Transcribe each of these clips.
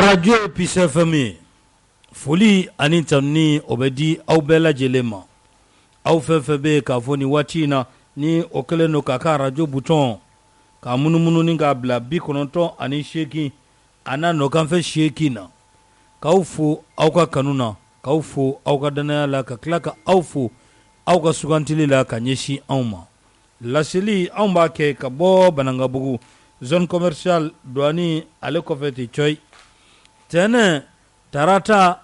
Radio Peace FM foli ani tanni o bɛ di aw bɛɛ lajɛlen ma aw fɛn fɛn bɛ k'a fɔ ni waati in na ni o kɛlen don k'a ka radio bouton k'a munumunu ni k'a bila 98 a n'a nɔkanfɛ 8 na k'aw fo aw ka kanu na k'aw fo aw ka danaya la ka tila ka aw fo aw ka sugantili la ka ɲɛsin anw ma laseli anw b'a kɛ ka bɔ Banangabugu zone commerciale douane ale kɔfɛ ten coy tɛnɛ tarata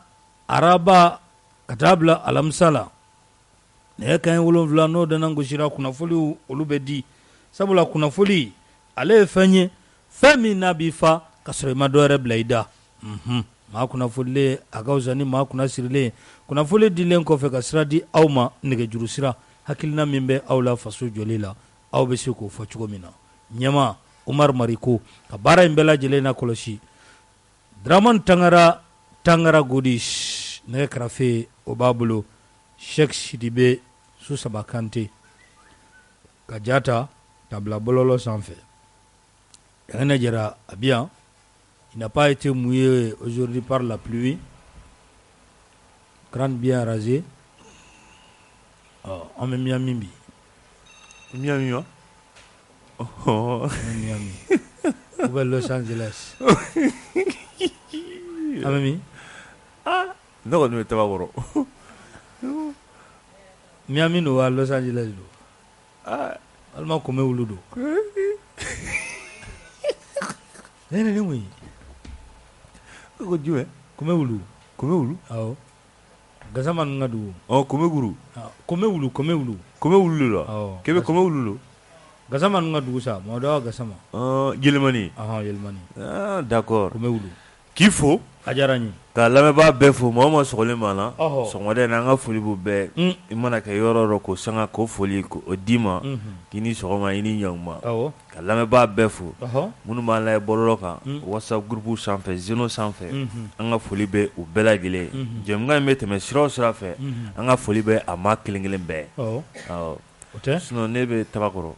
araba ka taa bila alamisa la nɛgɛ kanɲɛ 7 n'o dana gosira kunnafoliw olu bɛ di sabula kunnafoli ale ye fɛn ye fɛn min n'a b'i fa ka sɔrɔ i ma dɔ yɛrɛ bila i da maa kunnafolilen a ka fisa ni maa kunna sirilen kunnafoli dilen kɔfɛ ka sira di aw ma nɛgɛjuru sira hakilina min bɛ aw la faso jɔli la aw bɛ se k'o fɔ cogo min na ɲɛma Umar Mariko ka baara in bɛɛ lajɛlen na kɔlɔsi Draman Tangara Godis nɛgɛ karafe o b'a bolo Sheikh Sidibe Susaba Kante ka jata ka bila bɔlɔlɔ sanfɛ Yangana Jara a bi yan il n'a pas été mouillé aujourd'hui par la pluie crâne bien rasé an bɛ Miami bi Miami wa Miami ou bien Los Angeles an bɛ min ne kɔni bɛ Tabakɔrɔ Miami don wa Los Angeles don walima Kome wulu don ne ni mun ye ko jumɛn Kome wulu awɔ Gasama ninnu ka dugu Komeguru Kome wulu la k'e bɛ Kome wulu lo Gasama ninnu ka dugu sa Mɔdawa Gasama Yelemani Yelemani d'accord Kome wulu k'i fo a diyara n ye ka lamɛnbaa bɛɛ fo mɔgɔ ma sɔgɔlen b'an na ɔhɔ sɔgɔmada in na an ka foli b'u bɛɛ i mana kɛ yɔrɔ yɔrɔ k'o sanga k'o foli k'o d'i ma k'i ni sɔgɔma i ni ɲankuma awɔ ka lamɛnbaa bɛɛ fo ɔhɔ minnu b'an lajɛ bɔlɔlɔ kan whatsapp groupe sanfɛ Zeno sanfɛ an ka foli bɛ u bɛɛ lajɛlen jɛmukan in bɛ tɛmɛ sira o sira fɛ an ka foli bɛ a maa kelen kelen bɛɛ awɔ o tɛ sinon ne bɛ Tabakɔrɔ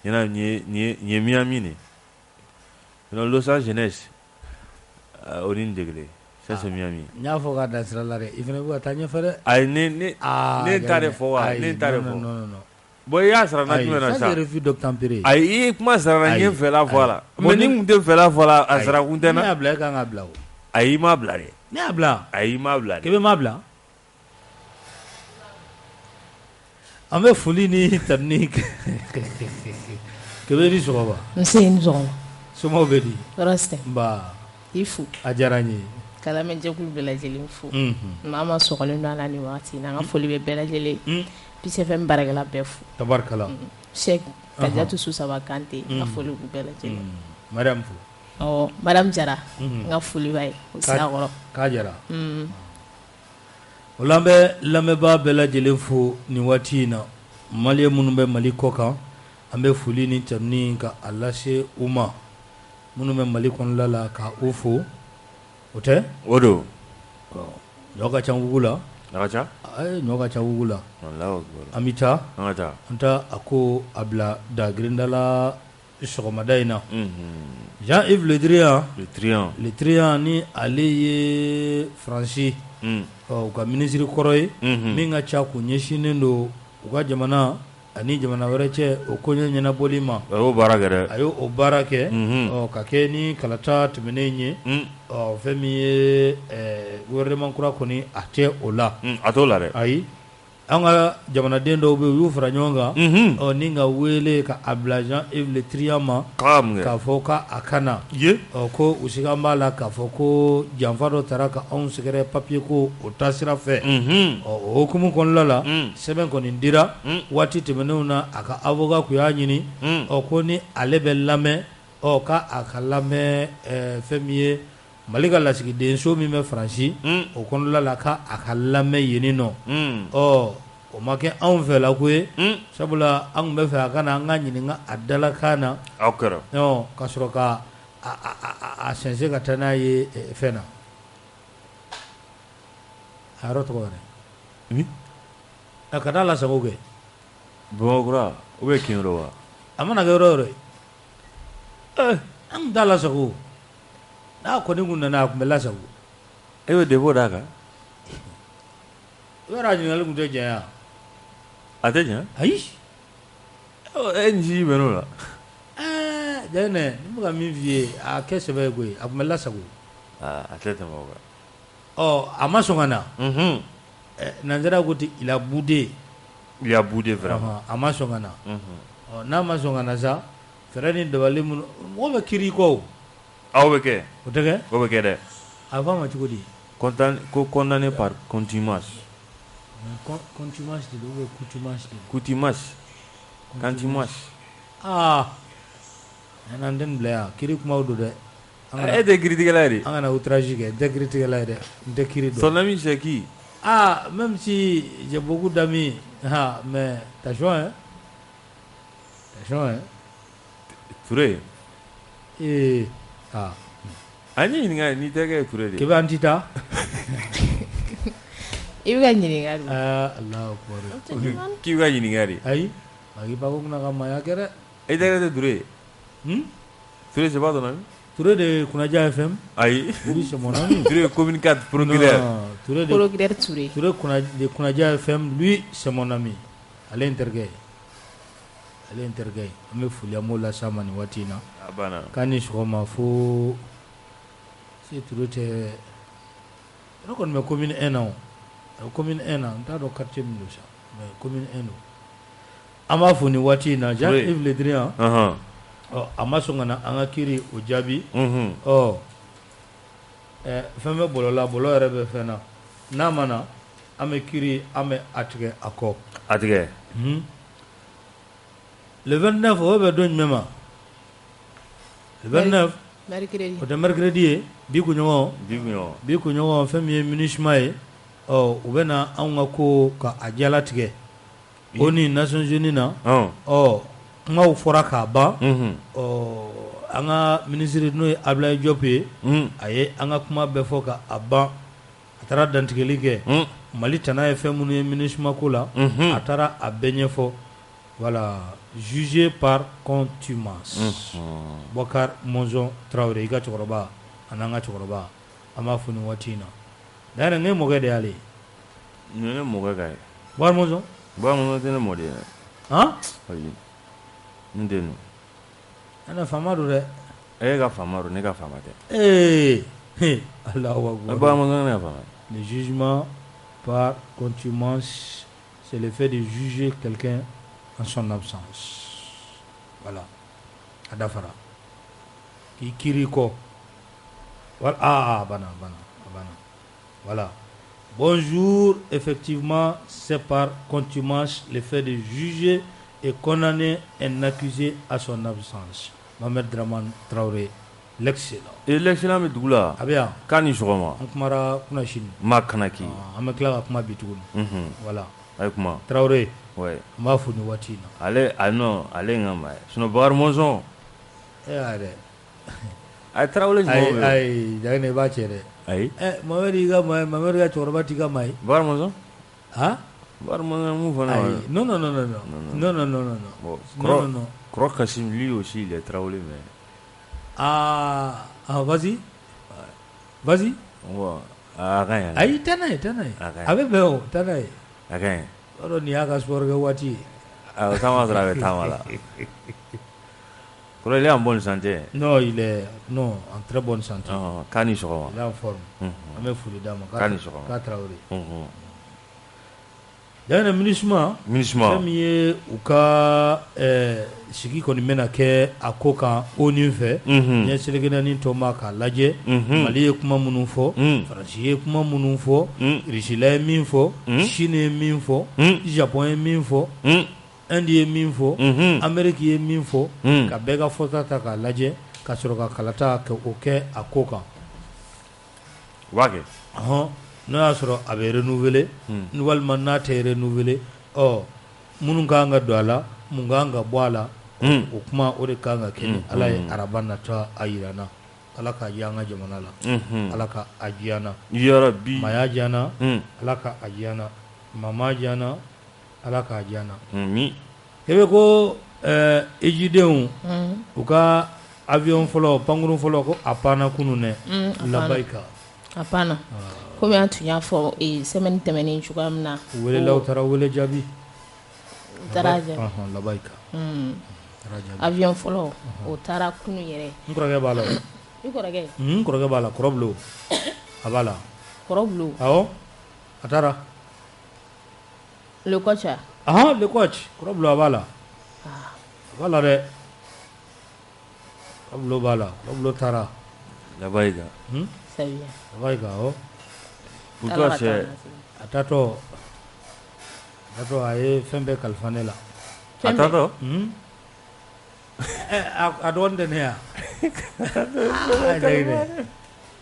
nin ye Miami de Los Angeles o ni degele ça c'est Miami n y'a fɔ k'a da sira la dɛ i fana bɛ ka taa ɲɛfɛ dɛ ayi ne ta de fɔ wa ne ta de fɔ bon i y'a sara na jumɛn na sa ça c'est refus d'obtempérer ayi i kuma sara na n ye fɛla fɔ a la mais ni n tun tɛ fɛla fɔ a la a sara kun tɛ na ne y'a bila e kan ka bila o ayi i m'a bila dɛ ne y'a bila ayi i m'a bila dɛ k'e bɛ m'a bila an bɛ foli ni tanuni k'e bɛ ni sɔgɔma nse ni sɔgɔma somɔgɔw bɛ di tɔɔrɔ tɛ nba i fo a diyara n ye ka lamɛnjɛkulu bɛɛ lajɛlen fo maa ma sɔgɔlen don a la nin wagati in na an ka foli bɛ bɛɛ lajɛlen Peace FM baarakɛla bɛɛ fo tabarikala Sheikh Kajatu Susaba Kante ka foli b'u bɛɛ lajɛlen Mariam fo Madame Jara n ka foli b'a ye o sira kɔrɔ k'a jara o la an bɛ lamɛnbaa bɛɛ lajɛlen fo nin waati in na Maliyɛn minnu bɛ Mali kɔ kan an bɛ foli ni tanuni ka a lase u ma minnu bɛ Mali kɔnɔna la ka u fo o tɛ o don ɲɔ ka ca wugu la a ka ca ɲɔ ka ca wugu la an bɛ taa an ta a ko a bila dagirindala sɔgɔmada in na Jean-Yves Le Drian ni ale ye Faransi u ka minisiri kɔrɔ ye min ka ca k'u ɲɛsinnen don u ka jamana ani jamana wɛrɛ cɛ o koɲɛ ɲɛnabɔli ma a y'o baara kɛ dɛ a y'o baara kɛ ka kɛ ni kalata tɛmɛnen ye fɛn min ye gouvernement kura kɔni a tɛ o la a t'o la dɛ ayi an ka jamanaden dɔw bɛ yen u y'u fara ɲɔgɔn kan ni ka wele ka a bila Jean-Yves Le Drian ma k'a fɔ k'a kana ko u sigan b'a la k'a fɔ ko janfa dɔ taara ka anw sɛgɛrɛ papier ko o taasira fɛ o hukumu kɔnɔna la sɛbɛn kɔni dira waati tɛmɛnenw na a ka avocat kun y'a ɲini ko ni ale bɛ lamɛn k'a ka lamɛn fɛn min ye Mali ka lasigidenso min bɛ Faransi o kɔnɔna la k'a ka lamɛn yen nɔ o ma kɛ anw fɛ la ko ye sabula an tun bɛ fɛ a kana an ka ɲininka a dalakan na ka sɔrɔ ka a sɛnsɛn ka taa n'a ye fɛn na a yɔrɔ tɔgɔ yɛrɛ ka taa lasago kɛ Bamakura ou bien Kiyoro wa a mana kɛ yɔrɔ yɔrɔ ye an tun t'a lasago n'a kɔni kun nana a kun bɛ lasago e bɛ dépôt d'a kan i b'a dɔn a ɲininkali kun tɛ janya a tɛ tiɲɛ ayi e ni siji bɛ n'o la Jainɛ n bɛ ka min f'i ye a kɛ sɛbɛ ye koyi a kun bɛ lasago a tɛ tɛmɛ o kan a ma sɔn ka na nanzara ko ten il a boudé il a boudé vraiment a ma sɔn ka na n'a ma sɔn ka na sa fɛɛrɛ ni dabali minnu mɔgɔ bɛ kiiri i kɔ o aw bɛ kɛ o tɛ kɛ o bɛ kɛ dɛ a fɔ a ma cogo di condamné par contumace contumace de don ou coutumace de don contumace contumace n'an tɛ nin bila yan kiiri kumaw don dɛ e tɛ kiiritigɛla ye de an kana outrage kɛ n tɛ kiiritigɛla ye dɛ n tɛ kiiri dɔn son ami c'est qui même si j'ai beaucoup d'amis mais attention Touré a ɲɛ ɲininka n'i tɛ kɛ Touré de k'i b'an ti taa i bɛ ka ɲininkali Allahu akbar k'i bɛ ka ɲininka de ayi a k'i ba ko kuna ka maaya kɛ dɛ e tɛ kɛ Touré Touré c'est pas ton ami Touré de Kunaja FM ayi oui c'est mon ami Touré communicateur procureur Touré de Kunaja FM lui c'est mon ami ale intergé an bɛ foli an b'o las'a ma nin waati in na a banna k'a ni sɔgɔma fo se Touré tɛ ne kɔni bɛ commune 1 na o commune 1 na n t'a dɔn quartier min don sa mais commune 1 don an b'a fo nin waati in na Jean-Yves Le Drian a ma sɔn ka na an ka kiiri o jaabi fɛn bɛ bɔlɔ yɛrɛ bɛ fɛn na n'a ma na an bɛ kiiri an bɛ a tigɛ a kɔ a tigɛ le 29 o bɛ don jumɛn ma le 29 o tɛ mercredi ye bi kunɲɔgɔn fɛn min ye MINUSMA ye u bɛ na anw ka ko ka a jalatigɛ o ni Nations Unies na kumaw fɔra k'a ban an ka ministre n'o ye Ablaye Diop ye a ye an ka kuma bɛɛ fɔ ka a ban a taara dantigɛli kɛ Mali tana ye fɛn minnu ye MINUSMA ko la a taara a bɛɛ ɲɛfɔ voilà jugé par contumace Bokar Monzon Traoré i ka cɛkɔrɔba a n'an ka cɛkɔrɔba an b'a fo nin waati in na d'ailleurs n ye mɔkɛ de y'ale nin ye ne mɔkɛ ka ye Bokar Monzon tɛ ne mɔden ye ayi n tɛ nu ɛnɛ faama don dɛ e ka faama don ne ka faama tɛ Allahu akbar Bokar Monzon ne ka faama le jugement par contumace c'est le fait de juger quelqu'un en son absence voilà a dafara k'i kiiri kɔ bana voilà bonjour effectivement c'est par contumace le fait de juger et condamner un accusé à son absence Mohamed Dramane Traoré l'excellent bɛ dugu la a bɛ yan k'a ni sɔgɔma an kumara kuna sini ma kanaki an bɛ tila ka kuma bi tuguni voilà a ye kuma Traoré ouais n b'a fo nin waati in na ale nga ma sinon Bokar Monzon dɛ a ye Traoré ɲuman bɛ ayi Jaginɛ i b'a cɛ dɛ ayi Mamɛdi ka cɛkɔrɔba t'i ka maa ye Bokar Monzon Bokar Monzon mun fana non Kɔrɔ Kasim lui aussi il est Traoré mais vas-y a ka ɲi ayi taa n'a ye a bɛ bɛn o taa n'a ye a ka ɲi o yɔrɔ nin y'a ka sport kɛ waati ye taama sɔrɔ a bɛ taama la Kɔrɔ il est en bonne santé non il est en très bonne santé k'a ni sɔgɔma il est en forme an bɛ foli d'a ma k'a ni sɔgɔma k'a Traoré Jaginɛ MINUSMA fɛn min ye u ka sigi kɔni bɛna kɛ a ko kan ONU fɛ ɲɛ selekinanin tɔ ma k'a lajɛ Mali ye kuma minnu fɔ Faransi ye kuma minnu fɔ Rusila ye min fɔ Chine ye min fɔ Japon ye min fɔ Inde ye min fɔ Amérique ye min fɔ ka bɛɛ ka fɔta ta k'a lajɛ ka sɔrɔ ka kalata o kɛ a ko kan u b'a kɛ n'o y'a sɔrɔ a bɛ renouveler walima n'a tɛ renouveler minnu kan ka don a la mun kan ka bɔ a la o kuma o de kan ka kɛ ni Ala ye araba nata a yira na Ala ka diya an ka jamana la Ala ka a diya n na maya diya n na Ala ka a diya n na mama diya n na Ala ka a diya n na i bɛ ko ejidenw u ka avion fɔlɔ pankuru fɔlɔ ko a panna kunun dɛ labayika a panna komi an tun y'a fɔ semaine tɛmɛnen cogoya min na u welela u taara wele jaabi u taara jaabi labayika avion fɔlɔ o taara kunun yɛrɛ n kɔrɔkɛ b'a la i kɔrɔkɛ n kɔrɔkɛ b'a la kɔrɔbulo a b'a la kɔrɔbulo awɔ a taara le coach le coach kɔrɔbulo a b'a la a b'a la dɛ kɔrɔbulo b'a la kɔrɔbulo taara labayika c'est bien labayika awɔ pourquoi c'est a taatɔ a ye fɛn bɛɛ kalifa ne la a taatɔ a dɔgɔnin tɛ ne ya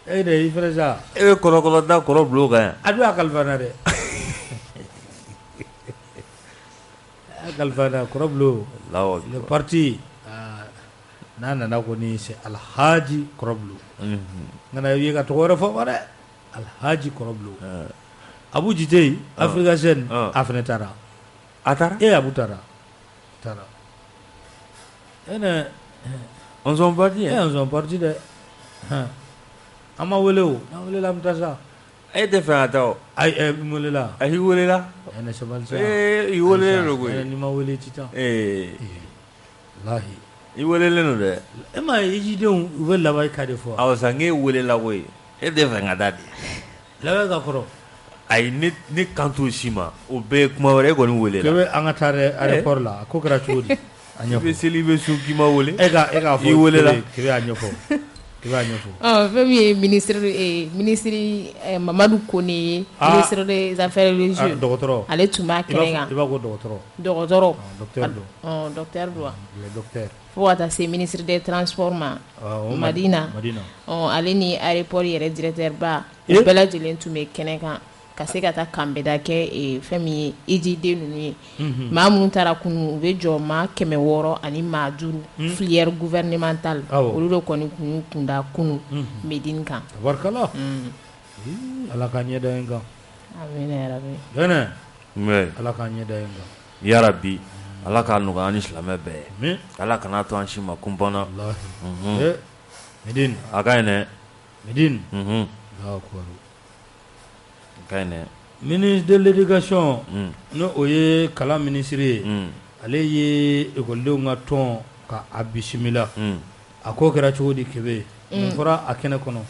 e de i fɛnɛ sa e bɛ kɔrɔkɔrɔ da kɔrɔbulo kan yan a dun y'a kalifa na dɛ a kalifa na kɔrɔbulo le parti n'a nana kɔni c'est alhaji kɔrɔbulo n kana ye ka tɔgɔ wɛrɛ fɔ ma dɛ alhaji kɔrɔbulo abu jite afrika sɛn a fɛnɛ taara a taara abu taara on sont partis on sont partis dɛ an ma wele o n'an welela an bɛ taa sa e tɛ fɛ ka taa o n welela a y'i welela ne sabali sa i welelen don koyi n'i ma wele i ti taa walahi i welelen don dɛ e ma ye hijidenw u bɛ labayika de fɔ awɔ sa n'e welela koyi e tɛ fɛ ka taa de labayika kɔrɔ ayi ne kan t'o si ma o bɛɛ ye kuma wɛrɛ e kɔni welela kɛmɛ an ka taa aéroport la a ko kɛra cogo di a ɲɛfɔ i bɛ seli i bɛ su k'i ma wele e k'a fɔ i welela kɛmɛ y'a ɲɛfɔ fɛn min ye ministre Mamadu Kone ye ministre des affaires religieuses dɔgɔtɔrɔ ale tun b'a kɛnɛ kan i b'a ko dɔgɔtɔrɔ docteur don fo ka taa se ministre des transports ma Madina ale ni aéroport yɛrɛ directeur ba u bɛɛ lajɛlen tun bɛ kɛnɛ kan ka se ka taa kanbɛda kɛ fɛn min ye hijiden ninnu ye maa minnu taara kunun u bɛ jɔ maa 600 ani maa 5 filière gouvernementale olu de kɔni kun y'u kunda kunun Medine kan tabarikala ala ka ɲɛ da yen kan amina yarabi gɛnɛ ala ka ɲɛ da yen kan yarabi ala k'a nɔgɔya an ni silamɛ bɛɛ ye ala kana to an si ma kunpanna Medine a ka ɲi dɛ Medine ministre de l'éducation no o ye kalan ministre ye ale ye écoledenw ka tɔn ka a bisimila a ko kɛra cogo di kebe mun fɔra a kɛnɛ kɔnɔ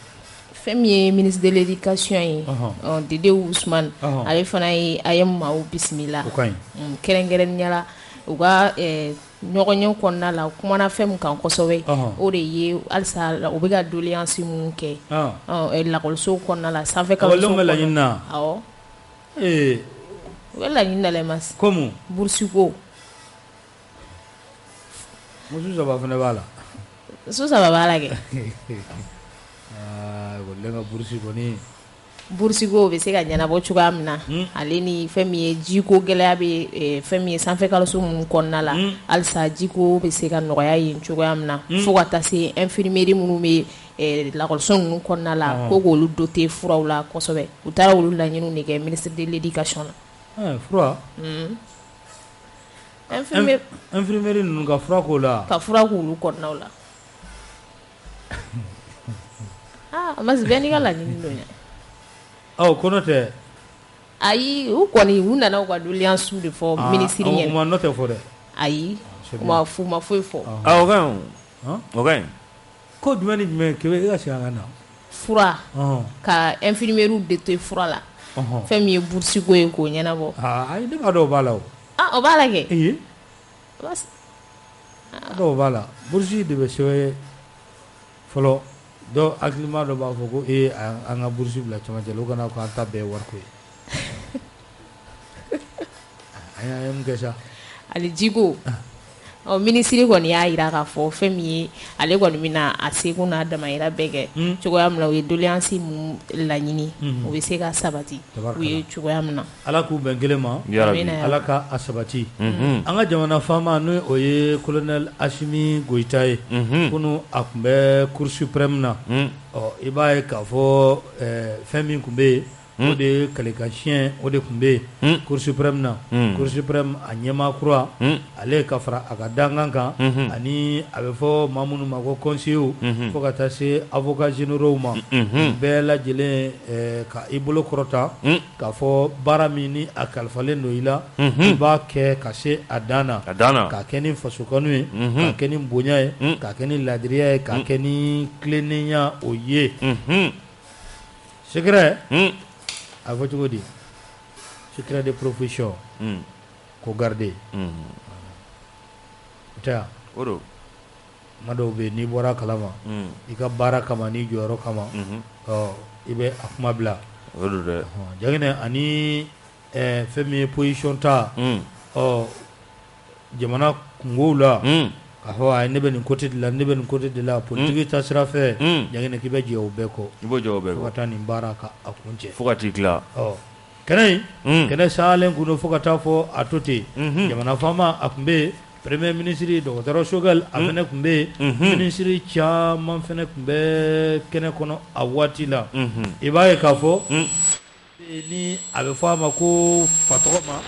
fɛn min ye ministre de l'éducation ye Dede Ousmane ale fana ye a ye maaw bisimila o ka ɲi kɛrɛnkɛrɛnnenya la u ka ɲɔgɔnye kɔnɔna la u kumana fɛn min kan kosɛbɛ o de ye halisa u bɛ ka doléance minnu kɛ lakɔliso kɔnɔna la sanfɛ kalanso bɛ laɲini na awɔ u bɛ laɲini na lɛmasi komu bourse ko muso saba fana b'a la muso saba b'a la kɛ école ka bourse kɔni bourse ko bɛ se ka ɲɛnabɔ cogoya min na ale ni fɛn min ye jiko gɛlɛya bɛ fɛn min ye sanfɛ kalanso minnu kɔnɔna la halisa jiko bɛ se ka nɔgɔya yen cogoya min na fo ka taa se infirmier minnu bɛ lakɔliso ninnu kɔnɔna la ko k'olu doter furaw la kosɛbɛ u taara olu laɲiniw de kɛ ministre de l'éducation la fura infirmier ninnu ka fura k'o la ka fura k'olu kɔnɔnaw la masi bɛɛ n'i ka laɲini don dɛ kɔnɔ tɛ ayi u kɔni u nana u ka doléance de fɔ ministre ɲɛna u ma nɔ tɛ fɔ dɛ ayi u ma foyi fɔ o ka ɲi ko jumɛn ni jumɛn kebe e ka segin an ka na fura ka infirmiers doter fura la fɛn min ye bourse ko ye k'o ɲɛnabɔ ayi ne b'a dɔn o b'a la o b'a la kɛ dɔw b'a la bourse de bɛ sɛbɛn fɔlɔ dɔw hakilima dɔ b'a fɔ ko an ka bourse bila cɛmancɛ la o kana ko an ta bɛɛ ye wariko ye an ye mun kɛ sa ale jiko ministre kɔni y'a jira k'a fɔ fɛn min ye ale kɔni bɛna a seko n'a damayira bɛɛ kɛ cogoya min na u ye doléance min laɲini u bɛ se ka sabati u ye cogoya min na ala k'u bɛn kelen ma ala ka a sabati an ka jamana faama n'o o ye colonel Asimi Goyita ye kunu a tun bɛ cour suprême na i b'a ye k'a fɔ fɛn min tun bɛ yen o de kalikasiyɛn o de tun bɛ yen Cour suprême na Cour suprême a ɲɛmaa kura ale ka fara a ka dankan kan ani a bɛ fɔ maa minnu ma ko conseillers fo ka taa se avocats généraux ma bɛɛ lajɛlen ka i bolo kɔrɔta k'a fɔ baara min ni a kalifalen don i la i b'a kɛ ka se a dan na k'a kɛ ni fasokanu ye k'a kɛ ni bonya ye k'a kɛ ni ladiriya ye k'a kɛ ni tilennenya o ye secret a fɔ cogo di secret de profession ko garder o tɛ wa ma dɔw bɛ yen n'i bɔra kalama i ka baara kama n'i jɔyɔrɔ kama i bɛ a kuma bila Jaginɛ ani fɛn min ye position ta jamana kungow la k'a fɔ ayi ne bɛ nin côté de la ne bɛ nin côté de la politique ta sira fɛ Jaginɛ k'i bɛ jɛ o bɛɛ kɔ fo ka taa nin baara ka a kun cɛ fo ka t'i tila kɛnɛ in kɛnɛ sayalen kun don fo ka taa fɔ a to ten jamana faama a tun bɛ yen premier ministre dɔgɔtɔrɔ Sogɛl a fɛnɛ tun bɛ yen ministre caman fɛnɛ tun bɛ kɛnɛ kɔnɔ a waati la i b'a ye k'a fɔ ni a bɛ fɔ a ma ko fatɔgɔma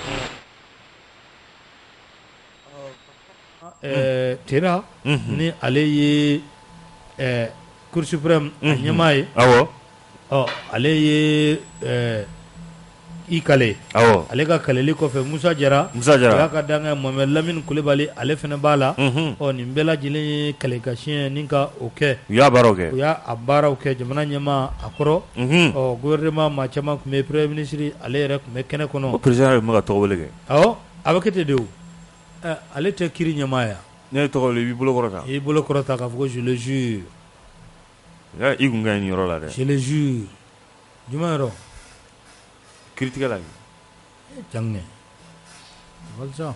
Tera ni ale ye Cour suprême a ɲɛmaa ye ale ye i kale ale ka kaleli kɔfɛ Musa Jara o y'a ka dankan Mohamed Lamine Coulibaly ale fɛnɛ b'a la nin bɛɛ lajɛlen ye kɛlɛkɛsiɲɛ ni ka o kɛ u y'a baaraw kɛ jamana ɲɛmaa a kɔrɔ gouvernement maa caman tun bɛ premier ministre ale yɛrɛ tun bɛ kɛnɛ kɔnɔ président bɛ ka tɔgɔ wele kɛ a bɛ kɛ ten de o ale tɛ kiiri ɲɛmaa ya ne ye tɔgɔ wele i b'i bolo kɔrɔta i bolo kɔrɔta k'a fɔ ko je le jure i kun ka ɲi yɔrɔ la dɛ je le jure jumɛn yɔrɔ kiiritigɛ la janginɛ walisa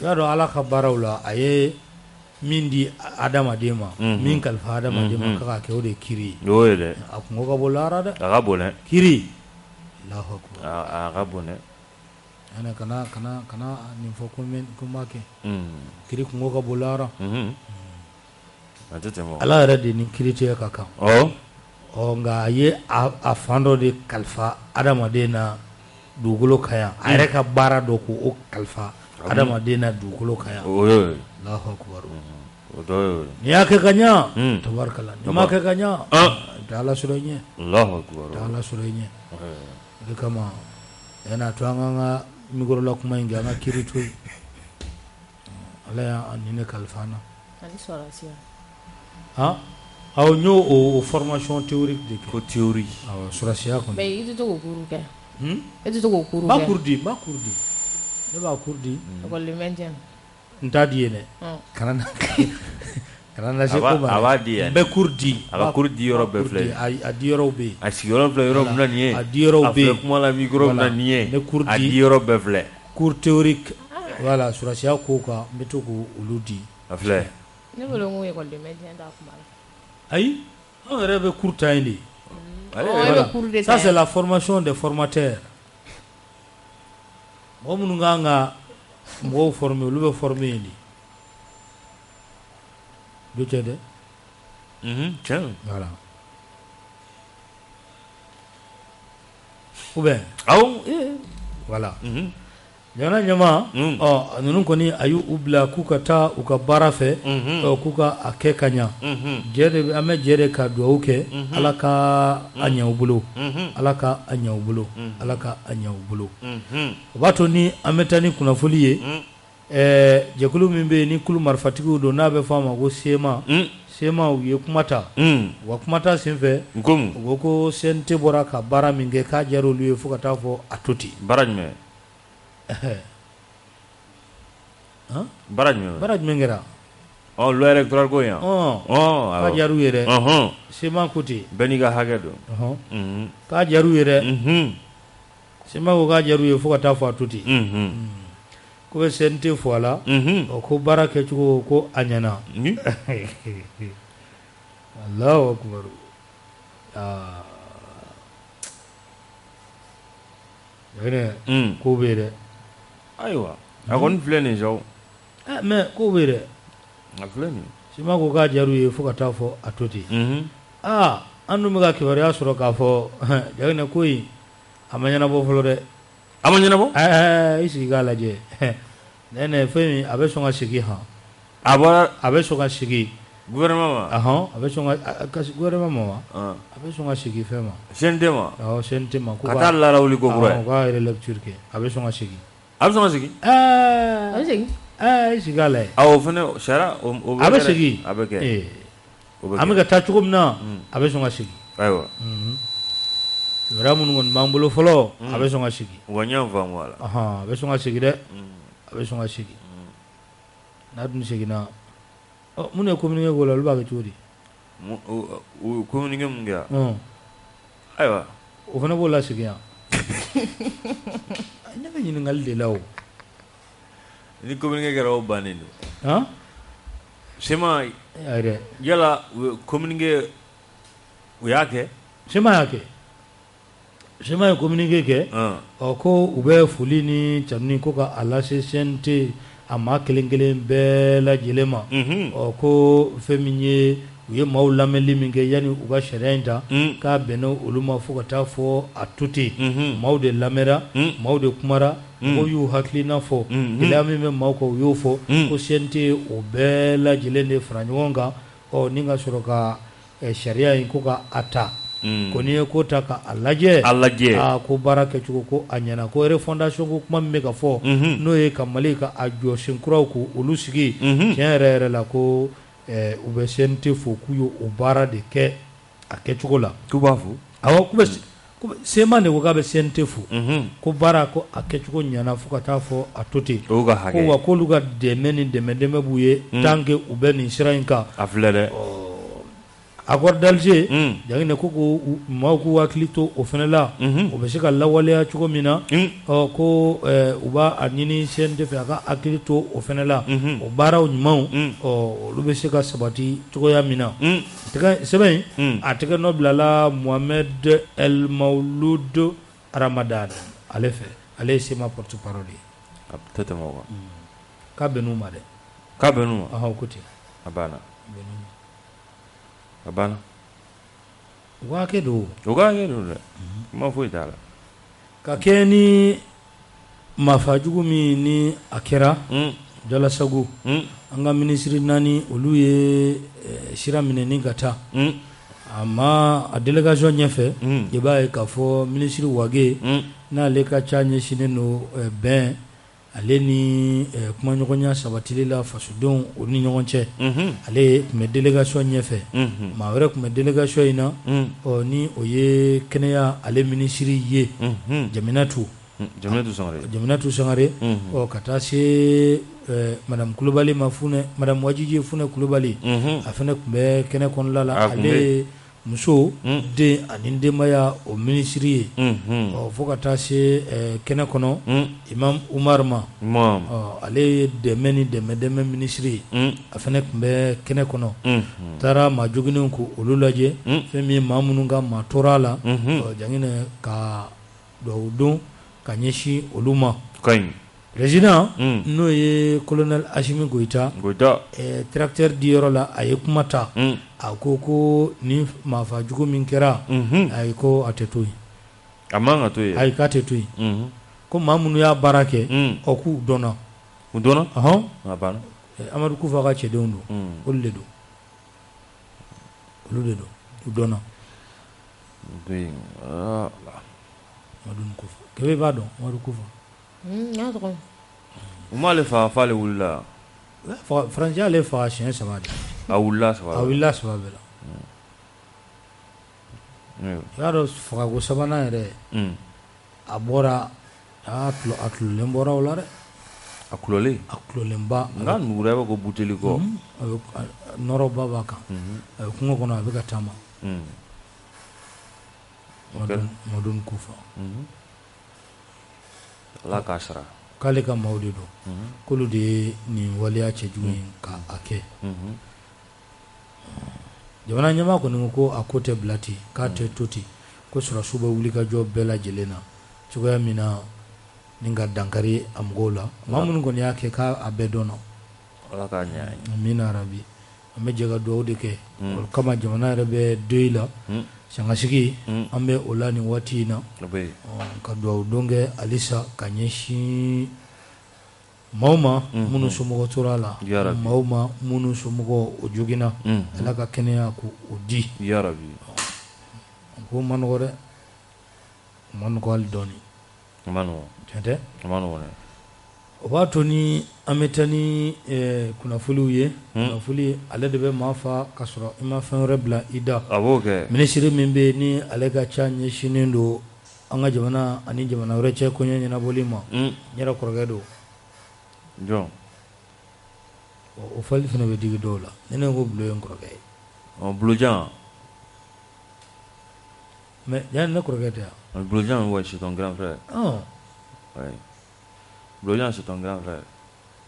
i y'a dɔn Ala ka baaraw la a ye min di adamaden ma min kalifa adamaden ma k'a kɛ o de ye kiiri ye o ye dɛ a kungo ka bon lahara dɛ a ka bon dɛ kiiri Alahu akbar a ka bon dɛ kana nin fɔ ko n b'a kɛ kiiri kungo ka bon lahara a tɛ tɛmɛ Ala yɛrɛ de ni kiiri tigɛ ka kan nka a ye a fan dɔ de kalifa adamaden na dugukolo kan yan a yɛrɛ ka baara dɔ k'o kalifa adamaden na dugukolo kan yan Alahu akbar n'i y'a kɛ ka ɲa tabarikala n'i ma kɛ ka ɲa i tɛ Ala sɔrɔ i ɲɛ o de kama yan'a to an k'an ka mikoro la kuma in kɛ an ka kiiri to yen Ala y'an ni ne kalifa an na aw n y'o formation théorique de kɛ ko théorie sɔrɔsiya kɔni mais i tɛ to k'o cours kɛ e tɛ to k'o cours kɛ n b'a cours di ne b'a cours di école maintien n t'a di yen dɛ kana na se ko ma a b'a di yan n bɛ cours di a ka cours di yɔrɔ bɛɛ filɛ a di yɔrɔw bɛ yen a sigiyɔrɔ filɛ yɔrɔ min na nin ye a di yɔrɔw bɛ yen a filɛ kuma la micro min na nin ye a di yɔrɔ bɛɛ filɛ cours théorique voilà sɔrɔsiya ko kan n bɛ to k'olu di a filɛ ne bolo n ko école maintien t'a kuma la ayi an yɛrɛ bɛ cours ta yen de ça c'est la formation des formateurs mɔgɔ minnu kan ka mɔgɔw former olu bɛ former yen de do tɛ dɛ tiɲɛ voilà ou bien voilà jamana ɲɛmaa ninnu kɔni a y'u bila k'u ka taa u ka baara fɛ k'u ka a kɛ ka ɲa an bɛ jɛ de ka dugawu kɛ Ala ka a ɲɛ u bolo Ala ka a ɲɛ u bolo Ala ka a ɲɛ u bolo o b'a to ni an bɛ taa ni kunnafoni ye jɛkulu min bɛ yen ni kulu marifatigiw don n'a bɛ fɔ a ma ko sema u ye kuma ta u ka kuma ta senfɛ u ko ko CNT bɔra ka baara min kɛ k'a diyara olu ye fo ka taa fɔ a to ten baara jumɛn baara jumɛn kɛra loi électorale ko yan k'a diyara u ye dɛ sema ko ten bɛɛ n'i ka hakɛ don k'a diyara u ye dɛ sema ko k'a diyara u ye fo ka taa fɔ a to ten ko bɛ CNT fɔ a la ko baara kɛcogo ko a ɲɛna Allahu akbar ko bɛ yen dɛ ayiwa a kɔni filɛ nin sawo mais ko bɛ yen dɛ a filɛ nin sema ko k'a diyara u ye fo ka taa fɔ a to ten an dun bɛ ka kibaruya sɔrɔ k'a fɔ Jagina ko in a ma ɲɛnabɔ fɔlɔ dɛ. A ma ɲɛnabɔ? I sigi k'a lajɛ nɛnɛ fɛn min a bɛ sɔn ka sigi han. A bɛ sɔn ka sigi. Gouvernement ma? A bɛ sɔn ka gouvernement ma wa? A bɛ sɔn ka sigi fɛn ma. CNT ma? Awɔ CNT ma. Ka taa larawuli ko kura ye. U ka relecture kɛ a bɛ sɔn ka sigi. A bɛ sɔn ka sigi? A bɛ sigi? I sigi k'a lajɛ. O fɛnɛ sariya o bɛ kɛ. A bɛ sigi. A bɛ kɛ. An bɛ ka taa cogo min na a bɛ sɔn ka sigi. Ayiwa. Kibaruya minnu kɔni b'an bolo fɔlɔ a bɛ sɔn ka sigi. Wa n y'a faamu a la. A bɛ sɔn ka sigi dɛ. A bɛ sɔn ka sigi. N'a dun seginna mun ye communiqué k'o la olu b'a kɛ cogo di? O communiqué mun kɛra? Ayiwa. O fana b'o lasigi yan. Ne bɛ ɲininkali de la o. Ni communiqué kɛra o bannen don. Sema yala communiqué u y'a kɛ? Sema y'a kɛ. Sema ye communiqué kɛ ko u bɛ foli ni tanuni ko ka a lase CNT a maa kelen kelen bɛɛ lajɛlen ma. Ko fɛn min ye u ye maaw lamɛnli min kɛ yanni u ka sariya in ta k'a bɛnna olu ma fo ka taa fɔ a to ten. Maaw de lamɛnra, maaw de kumara, mɔgɔw y'u hakilina fɔ, gɛlɛya min bɛ maaw kan u y'o fɔ ko CNT o bɛɛ lajɛlen de fara ɲɔgɔn kan ni ka sɔrɔ ka sariya in ko ka a ta. Ko n'i ye ko ta k'a lajɛ ko baara kɛcogo ko a ɲɛna ko refondation ko kuma min bɛ ka fɔ n'o ye ka Mali ka a jɔsen kuraw ko olu sigi tiɲɛ yɛrɛ yɛrɛ la ko u bɛ CNT fo k'u ye o baara de kɛ a kɛcogo la. K'u b'a fo? Awɔ Sema de ko k'a bɛ CNT fo ko baara ko a kɛcogo ɲɛna fo ka taa fɔ a to ten ko wa k'olu ka dɛmɛ ni dɛmɛ b'u ye tant que u bɛ nin sira in kan. A filɛ dɛ. Accord d'Alger Jagina ko maaw k'u hakili to o fana la o bɛ se ka lawaleya cogo min na ko u b'a ɲini CNT fɛ a ka hakili to o fana la o baaraw ɲumanw olu bɛ se ka sabati cogoya min na. Sɛbɛn in a tɛgɛ nɔ bilala Mohamed El Maouloud Ramadan ale fɛ ale ye Sema porte parole ye. A tɛ tɛmɛ o kan. K'a bɛnn'u ma dɛ. K'a bɛnn'u ma? Ko ten. A banna. A banna. U ka hakɛ don. U ka hakɛ don dɛ. Kuma foyi t'a la. Ka kɛ ni marifa jugu min ni a kɛra Jala Sago an ka minisiri 4 olu ye sira minɛni ka taa a ma a délégation ɲɛfɛ i b'a ye k'a fɔ minisiri Wage n'ale ka ca ɲɛsinnen don bɛn ale ni kumaɲɔgɔnya sabatili la fasodenw o ni ɲɔgɔn cɛ ale tun bɛ délégation ɲɛfɛ maa wɛrɛ tun bɛ délégation in na ni o ye kɛnɛya ale minisiri ye Jaminatu Sangare ka taa se Madame Kulubali ma Funɛ Madame Wajiji Funɛ Kulubali a fana tun bɛ kɛnɛ kɔnɔna la ale muso den ani denbaya o minisiri ye fo ka taa se kɛnɛ kɔnɔ Imam Umar ma ale ye dɛmɛ ni dɛmɛ minisiri ye a fana tun bɛ kɛnɛ kɔnɔ taara maa joginnenw ko olu lajɛ fɛn min ye maa minnu ka maa tora la Jagina ka dugawu don ka ɲɛsin olu ma. Président n'o ye colonel Assimi Goïta tracteur di yɔrɔ la a ye kuma ta a ko ni maafa jugu min kɛra ayi ko a tɛ to yen. A man ka to yen. Ayi k'a tɛ to yen. Ko maa minnu y'a baara kɛ k'u dɔnna. U dɔnna? A banna. Amadu Kufa ka cɛdenw don. Olu de don. U dɔnna. Amadu Kufa. Kɛmɛ b'a dɔn Amadu Kufa. U m'ale faga f'ale wulila. Faransi y'ale faga siɲɛ 3 de. A wulila 3. A wulila 3 bɛɛ la. I y'a dɔn fagako 3nan yɛrɛ a bɔra a tulolen bɔra o la dɛ. A tulolen? A tulolenba. Nka nugura bɛ ko buteli kɔ. Nɔrɔba b'a kan. A bɛ kungo kɔnɔ a bɛ ka taama. Madun Kufa. Ala k'a sara. K'ale ka maaw de don k'olu de ye nin waleya cɛjugu in ka a kɛ jamana ɲɛmaa kɔni ko a ko tɛ bila ten k'a tɛ to ten ko sɔrɔsiw bɛ wuli ka jɔ bɛɛ lajɛlen na cogoya min na ni ka dankari a mɔgɔw la maa minnu kɔni y'a kɛ k'a bɛɛ dɔnna. Ala k'a ɲɛ. Amina rabi an bɛ jɛ ka dugawu de kɛ o kama jamana yɛrɛ bɛ dɔyi la sangasigi an bɛ o la nin waati in na ka dugawu don kɛ halisa ka ɲɛsin maaw ma minnu somɔgɔ tora la maaw ma minnu somɔgɔ o joginna Ala ka kɛnɛya ko o di ko man nɔgɔ dɛ man nɔgɔ hali dɔɔni tiɲɛ tɛ o b'a to ni an bɛ taa ni kunnafoliw ye kunnafoli ale de bɛ maa fa ka sɔrɔ i ma fɛn wɛrɛ bila i da minisiri min bɛ yen ni ale ka ca ɲɛsinnen don an ka jamana ani jamana wɛrɛ cɛ kɔɲɔ ɲɛnabɔli ma n yɛrɛ kɔrɔkɛ don jɔn o fɔli fana bɛ digi dɔw la ne ko Bulo ye n kɔrɔkɛ ye Bulojan mais yanni ne kɔrɔkɛ tɛ yan Bulojan ouais c'est ton grand frère ouais Bulojan c'est ton grand frère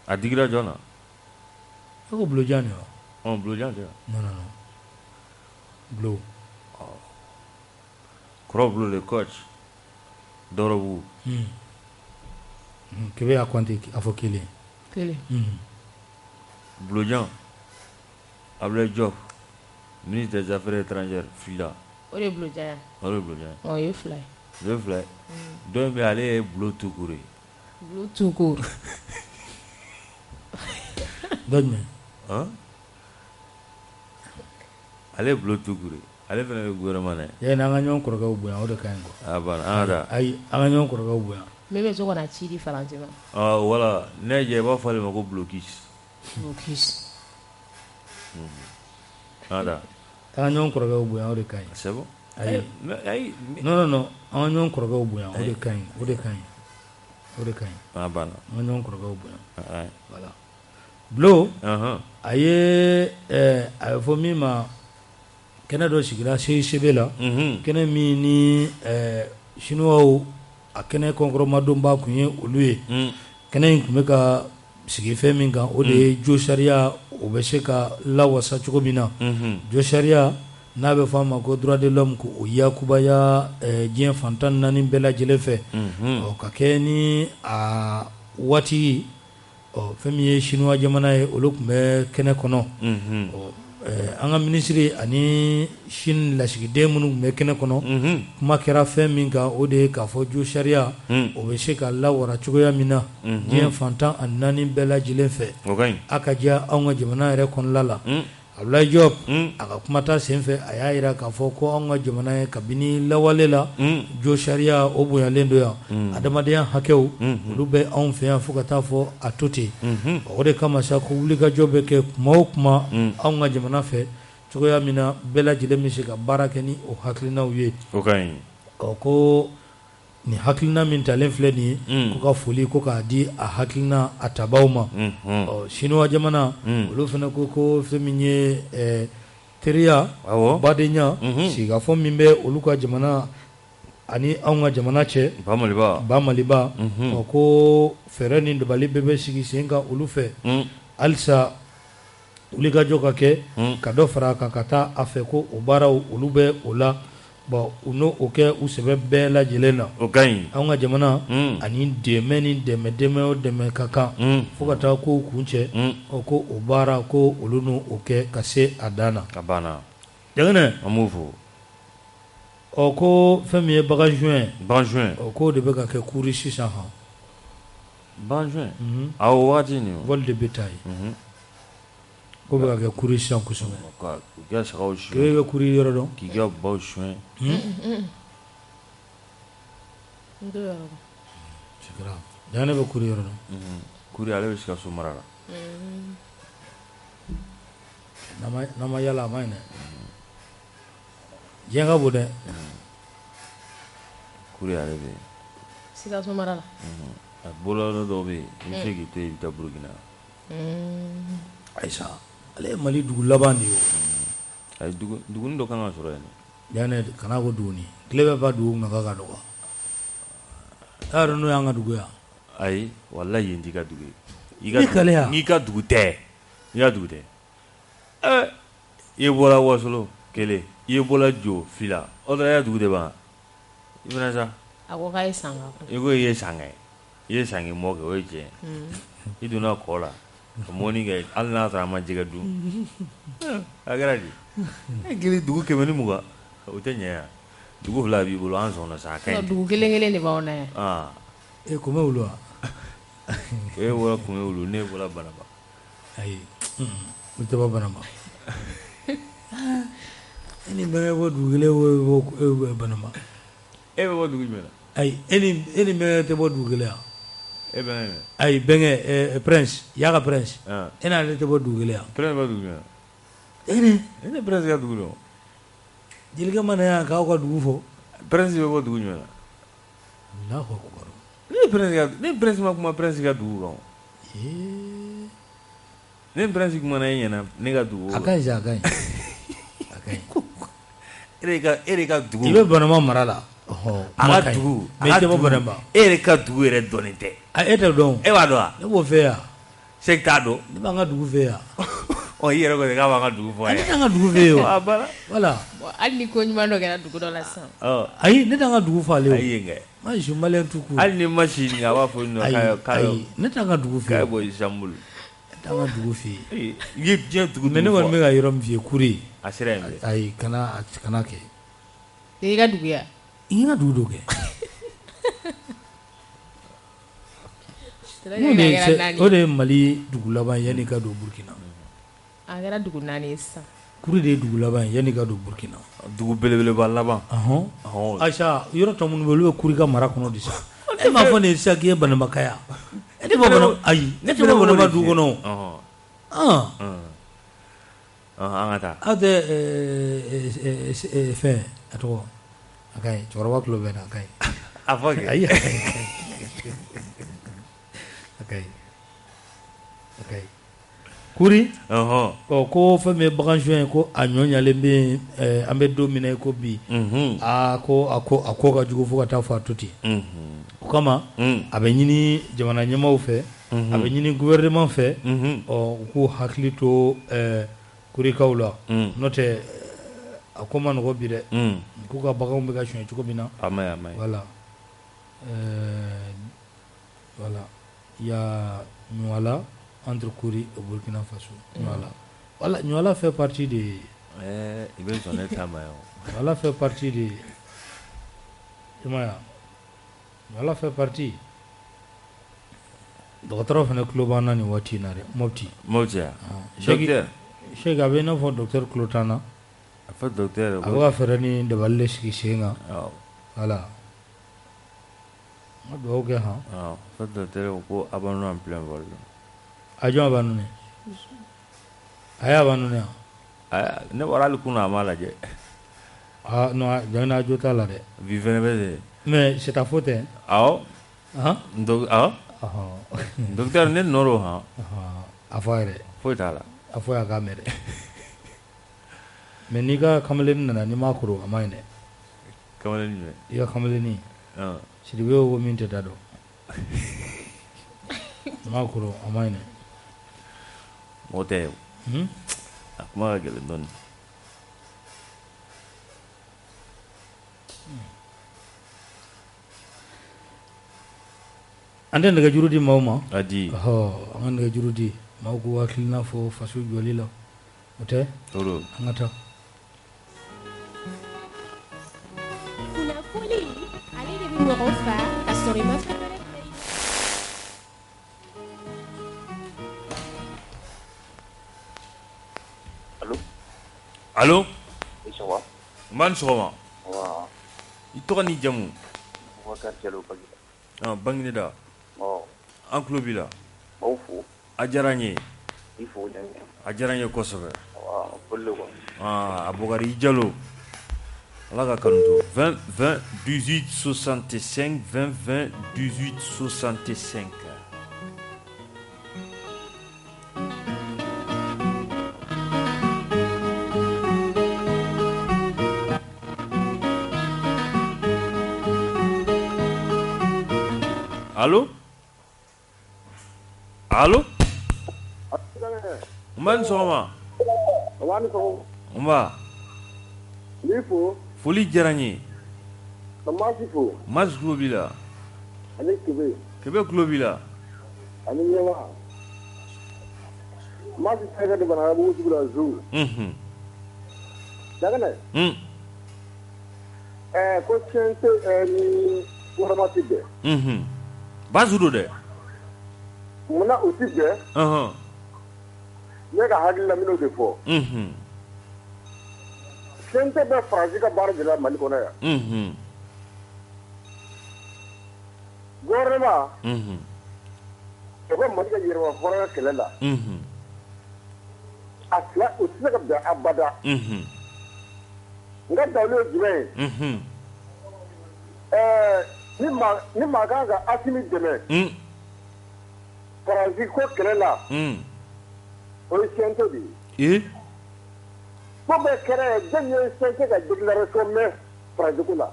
a digira jɔn na e ko Bulojan de wa Bulojan tɛ non Bulo kɔrɔ Bulo le coach Dorobu kebe y'a compté a fɔ kelen Bulojan Ablaye Diop ministre des affaires étrangères fila o de Bulojan o de Bulojan o ye fila ye dɔ bɛ ale ye Bulo Tukure Bulo Tukure dɔ jumɛn ale Bulo Tukure ale fana bɛ gouvernement na yani an ka ɲɔgɔn kɔrɔkɛw bonya o de ka ɲi quoi a banna an ka taa ayi an ka ɲɔgɔn kɔrɔkɛw bonya min bɛ so ka na ci di Faransi ma voilà ne jɛ i b'a fɔ ale ma ko blocus an ka taa an ka ɲɔgɔn kɔrɔkɛw bonya o de ka ɲi c'est bon ayi non an ka ɲɔgɔn kɔrɔkɛw bonya o de ka ɲi a banna an ka ɲɔgɔn kɔrɔkɛw bonya voilà Bulo a ye a bɛ fɔ min ma kɛnɛ dɔ sigira CICB la kɛnɛ min ni chinois a kɛnɛ kɔnkɔrɔmadonba tun ye olu ye kɛnɛ in tun bɛ ka sigi fɛn min kan o de ye jo sariya o bɛ se ka lawasa cogo min na jo sariya n'a bɛ fɔ a ma ko droit de l'homme ko o yakubaya diɲɛ fantan naani bɛɛ lajɛlen fɛ ka kɛ ni a waati fɛn min ye chinois jamana ye olu tun bɛ kɛnɛ kɔnɔ an ka minisiri ani Chine lasigiden minnu tun bɛ kɛnɛ kɔnɔ kuma kɛra fɛn min kan o de ye k'a fɔ jo sariya o bɛ se ka lawara cogoya min na diɲɛ fantan ani naani bɛɛ lajɛlen fɛ a ka diya anw ka jamana yɛrɛ kɔnɔla la Ablaye Diop a ka kumata senfɛ a y'a jira k'a fɔ ko anw ka jamana ye kabini lawale la jo sariya o bonyalen don yan adamadenya hakɛw olu bɛ anw fɛ yan fo ka taa fɔ a to ten o de kama sa ko wulikajɔ bɛ kɛ kuma o kuma anw ka jamana fɛ cogoya min na bɛɛ lajɛlen bɛ se ka baara kɛ ni o hakilinaw ye ko nin hakilina min talen filɛ nin ye ko ka foli ko k'a di a hakilina a tabaw ma chinois jamana olu fana ko fɛn min ye teriya badenya sigikafɔ min bɛ olu ka jamana ani anw ka jamana cɛ ba maliba ko fɛɛrɛ ni dabali bɛɛ bɛ sigi sen kan olu fɛ halisa wulikajɔ ka kɛ ka dɔ fara a kan ka taa a fɛ ko o baaraw olu bɛ o la bon u n'o kɛ u sɛbɛ bɛɛ lajɛlen na anw ka jamana ani dɛmɛ ni dɛmɛ o dɛmɛ ka kan fo ka taa ko kun cɛ ko o baara ko olu n'o kɛ ka se a dan na Jɛgɛnɛ an b'o fɔ ko fɛn min ye bagan juin k'o de bɛ ka kɛ kuri sisan bagan juin o waati nin vol de bétail ko bɛ ka kɛ kuri sisan kosɛbɛ k'i ka sagaw suɲɛ k'e bɛ kuri yɔrɔ dɔn k'i ka baw suɲɛ Jɛgɛnɛ bɛ kuri yɔrɔ dɔn kuri ale bɛ Sikaso mara la n'a ma yala a ma ɲi dɛ diɲɛ ka bon dɛ kuri ale bɛ Sikaso mara la a bɔlɔlɔ dɔw bɛ yen i bɛ se k'i to yen i bɛ taa Burukina ayisa ale ye Mali dugu laban de ye o ayi duguni dɔ kan ka sɔrɔ yen Jɛgɛnɛ kana ko duguni tile bɛɛ ba dugu nafa ka dɔgɔ y'a dɔn n'o y'an ka dugu yan ayi walayi yen t'i ka dugu ye n'i ka dugu tɛ i ye bɔra Wasolo kelen i ye bɔra Jo fila o dɔ y'a dugu de ban i fana sa a ko k'a ye sanga i ko i ye sanga mɔ kɛ o ye tiɲɛ i donna kɔ la ka mɔni kɛ hali n'a sɔrɔ a ma jɛgɛ dun a kɛra di e kelen dugu 120 o tɛ ɲɛ yan dugu fila b'i bolo an sɔnna sa a ka ɲi dugu kelen de b'aw na yan kun bɛ wulu wa e bɔra kun bɛ wulu ne bɔra Banaba ayi o tɛ bɔ Banaba e ni bɛnkɛ bɔ dugu kelen o Banaba e bɛ bɔ dugu jumɛn na ayi e ni bɛnkɛ tɛ bɔ dugu kelen yan e bɛnkɛ ayi bɛnkɛ Prince Yaga Prince e n'ale tɛ bɔ dugu kelen yan Prince bɔ dugu jumɛn e ne Prince ka dugu dɔn jelikɛ mana yan k'aw ka dugu fɔ Prince bɛ bɔ dugu jumɛn na Allahu Akbar ne Prince ma kuma Prince ka dugu kan ne Prince kuma na e ɲɛna ne ka dugu a ka ɲi a ka ɲi e de ka dugu i bɛ Banama mara la a ka dugu mais i tɛ bɔ Banama e yɛrɛ ka dugu yɛrɛ dɔnnen tɛ e tɛ dɔn e b'a dɔn wa ne b'o fɛ yan Sek t'a dɔn ne b'an ka dugu fɛ yan i yɛrɛ ko k'a b'an ka dugu fɔ a ye ne t'an ka dugu fɛ yen o voilà hali ni ko ɲuman dɔ kɛra dugu dɔ la sisan ayi ne t'an ka dugu fɔ ale o ayi kɛ moi je suis malien tout court hali ni ma si ɲininka a b'a fɔ ayi ne t'an ka dugu fɛ k'a yen bɔ Istanbul ne t'an ka dugu fɛ yen i ye diɲɛ dugu mais ne kɔni bɛ ka yɔrɔ min f'i ye Kure a sera yen bɛ ayi kana kɛ i ka dugu ya i ka dugu dɔ kɛ o de ye Mali dugu laban yanni ka don Burkina a kɛra dugu 4 ye sisan Kure de ye dugu laban yanni ka don Burkina dugu belebeleba laban Aïcha yɔrɔ tɔ minnu bɛ olu bɛ Kure ka mara kɔnɔ de sa e m'a fɔ nin sisan k'i ye Banamakaya e tɛ bɔ Banama ayi ne tɛ bɔ Banama dugu kɔnɔ an ka taa aw tɛ fɛn a tɔgɔ a ka ɲi cɛkɔrɔba tulo bɛ na a ka ɲi a fɔ kɛ ayi a ka ɲi Kuri ko fɛn min ye bagansuɲɛ ye ko a ɲɔ ɲalen bɛ an bɛ don min na ko bi ko a ko ka jugu fo ka taa fɔ a to ten o kama a bɛ ɲini jamana ɲɛmaaw fɛ a bɛ ɲini gouvernement fɛ u k'u hakili to kurikaw la n'o tɛ a ko ma nɔgɔ bi dɛ k'u ka baganw bɛ ka suɲɛ cogo min na voilà il y a Ɲuala entre Kuri et Burkina Faso voilà Ɲuala fait partie de i bɛ sɔn ne ta ma yan Ɲuala fait partie de Ɲuala fait partie dɔgɔtɔrɔ fana tulo b'an na nin waati in na dɛ Mopti docteur Sheikh a bɛ i n'a fɔ docteur tulo t'an na a fɔ docteur a bɛ ka fɛɛrɛ ni dabali de sigi sen kan voilà n ka dugawu kɛ fɔ docteur ko a b'an en plein vol a jɔn b'a nune a y'a b'a nune ne bɔra hali kunna a m'a lajɛ non jamana jo t'a la dɛ bi fɛnɛ bɛ de mais c'est ta faute hein docteur ne nɔrɔ a fɔ a yɛrɛ foyi t'a la a fɔ a k'a mɛn dɛ mais n'i ka kamalenin nana n'i m'a koro a ma ɲi dɛ kamalenin jumɛn i ka kamalenin Sidibe ko min tɛ da dɔn m'a koro a ma ɲi dɛ o tɛ a kuma ka gɛlɛn dɔɔnin an tɛ nɛgɛjuru di maaw ma a di an ka nɛgɛjuru di maaw k'u hakilina fɔ faso jɔli la o tɛ an ka taa kunnafoni ale de bɛ mɔgɔw fa ka sɔrɔ i ma fɛn wɛrɛ allo n b'a ni sɔgɔma i tɔgɔ n'i jamu Bangineda an tulo b'i la a diyara n ye a diyara n ye kosɛbɛ Abubakari Jalo ala ka kanu to 20 20 18 65 20 20 18 65 Allo allo man sɔgɔma nba foli diyara n ye Masi tulo b'i la Kebe tulo b'i la ko CNT ni gouvernement ti bɛn. Basu do dɛ. Munna u ti bɛn. Ne ka hakilila min'o de fɔ. CNT bɛ Faransi ka baara de la Mali kɔnɔ yan. Gouvernement. O bɛ Mali ka yɛrɛma hɔrɔnya kɛlɛ la. A fila o tɛ se ka bɛn abada. Nka dawulo ye jumɛn ye? Ni maa kan ka Asimi dɛmɛ. Faransi ko kɛlɛ la. O ye CNT de ye. Ko bɛɛ kɛra ye jɔn ye CNT ka déclaration mɛn Faransi ko la.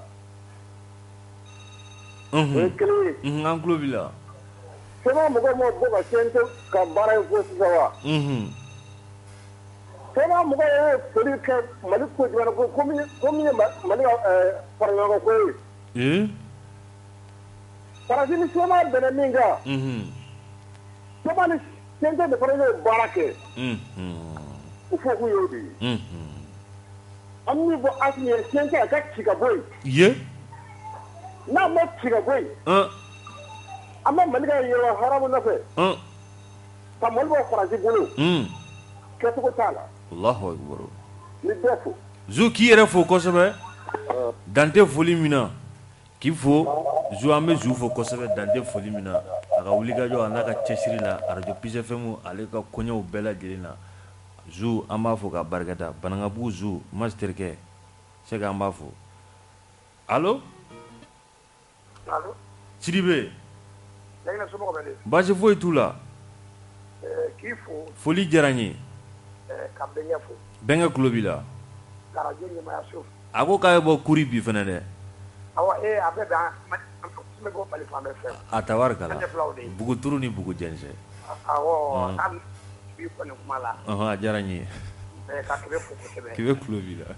O ye kelen ye. An tulo b'i la. Sema mɔgɔ ma bɔ ka CNT ka baara in fɔ sisan wa? Sema mɔgɔ ye foli kɛ Mali ko jamana ko min ye Mali ka faraɲɔgɔnkan ko ye. Faransi ni Sema bɛnna min kan. Sema ni CNT de fana ye baara kɛ. U fɔ k'u y'o de ye. An min fɔ Asimi ye CNT a ka ci ka bɔ yen. N'a ma ci ka bɔ yen. An bɛ Mali ka yɛrɛma haramu nɔfɛ. Ka Mali bɔ Faransi bolo. Kɛcogo t'a la. Allahu akbar. Ni bɛɛ fo. Zu k'i yɛrɛ fo kosɛbɛ. Dante foli min na k'i fo. Zu an bɛ Zu fo kosɛbɛ Dante foli min na. A ka wulikajɔ a n'a ka cɛsiri la radio Peace FM ale ka koɲɛw bɛɛ lajɛlen na. Zu an b'a fo ka barikada. Banankabugu Zu Mas terikɛ c'est que an b'a fo. Allo? Allo? Sidibe. Somɔgɔw bɛ di? Baasi foyi t'u la. K'i fo. Foli diyara n ye. Ka bɛnkɛ fo. Bɛnkɛ tulo b'i la. Ka radio ɲɛmaaya so. A ko k'a bɛ bɔ kuri bi fɛnɛ dɛ. Awɔ a bɛ bɛn an bɛ bɔ Mali fan bɛɛ fɛ. A tabarikala. An tɛ filaw de ye. Buguturu ni bugu jɛnsɛ. Awɔ hali bi kɔni kuma la. A diyara n ye. Ka kɛmɛ fo kosɛbɛ. Kɛmɛ tulo b'i la.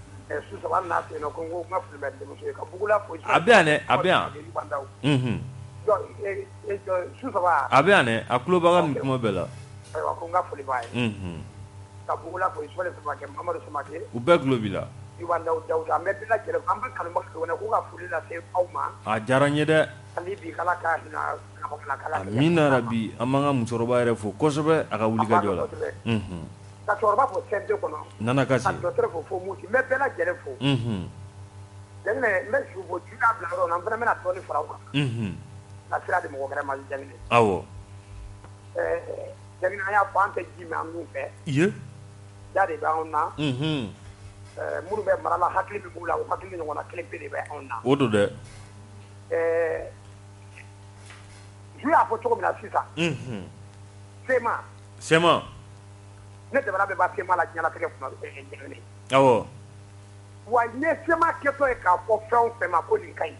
Su saba n'a fɛ yen nɔ ko n ko n ka foli bɛ denmuso ye ka Bugula fo. A bɛ yan dɛ a bɛ yan. Su saba. A bɛ yan dɛ a tulo b'a ka nin kuma bɛɛ la. Ayiwa ko n ka foli b'a ye. Ka Bugula fo Ismaël Samake Mamadu Samake. U bɛɛ tulo b'i la. Iwandaw Dawuda an bɛ bɛɛ lajɛlen an bɛ kanubaga k'u ka foli lase aw ma. A diyara n ye dɛ. Hali bi k'Ala ka hinɛ kala. Amina rabi an b'an ka musokɔrɔba yɛrɛ fo kosɛbɛ a ka wulikajɔ la. Ka cɛkɔrɔba fo CNT kɔnɔ. Nana Kasi. Ka docteur fo Muti n bɛ bɛɛ lajɛlen fo. Jɛngɛnɛ n bɛ su fo ju k'a bila yɔrɔ la n fana bɛna dɔɔni fara o kan. Ka sira di mɔgɔ wɛrɛ ma Jɛngɛnɛ. Awɔ. Jɛngɛnɛ an y'a fɔ an tɛ ji min an nun fɛ. Ye. Da de bɛ anw na. Minnu bɛ mara la hakili bɛ b'u la o hakili ɲɔgɔn na kelen pe de bɛ anw na. O don dɛ. Ju y'a fɔ cogo min na sisan. Sema. Ne jamana bɛɛ b'a Sema la diɲɛlatigɛ kunna Jɛngɛnɛ. Awɔ. Wa n ye Sema kɛtɔ ye k'a fɔ fɛn o fɛn ma ko nin ka ɲi.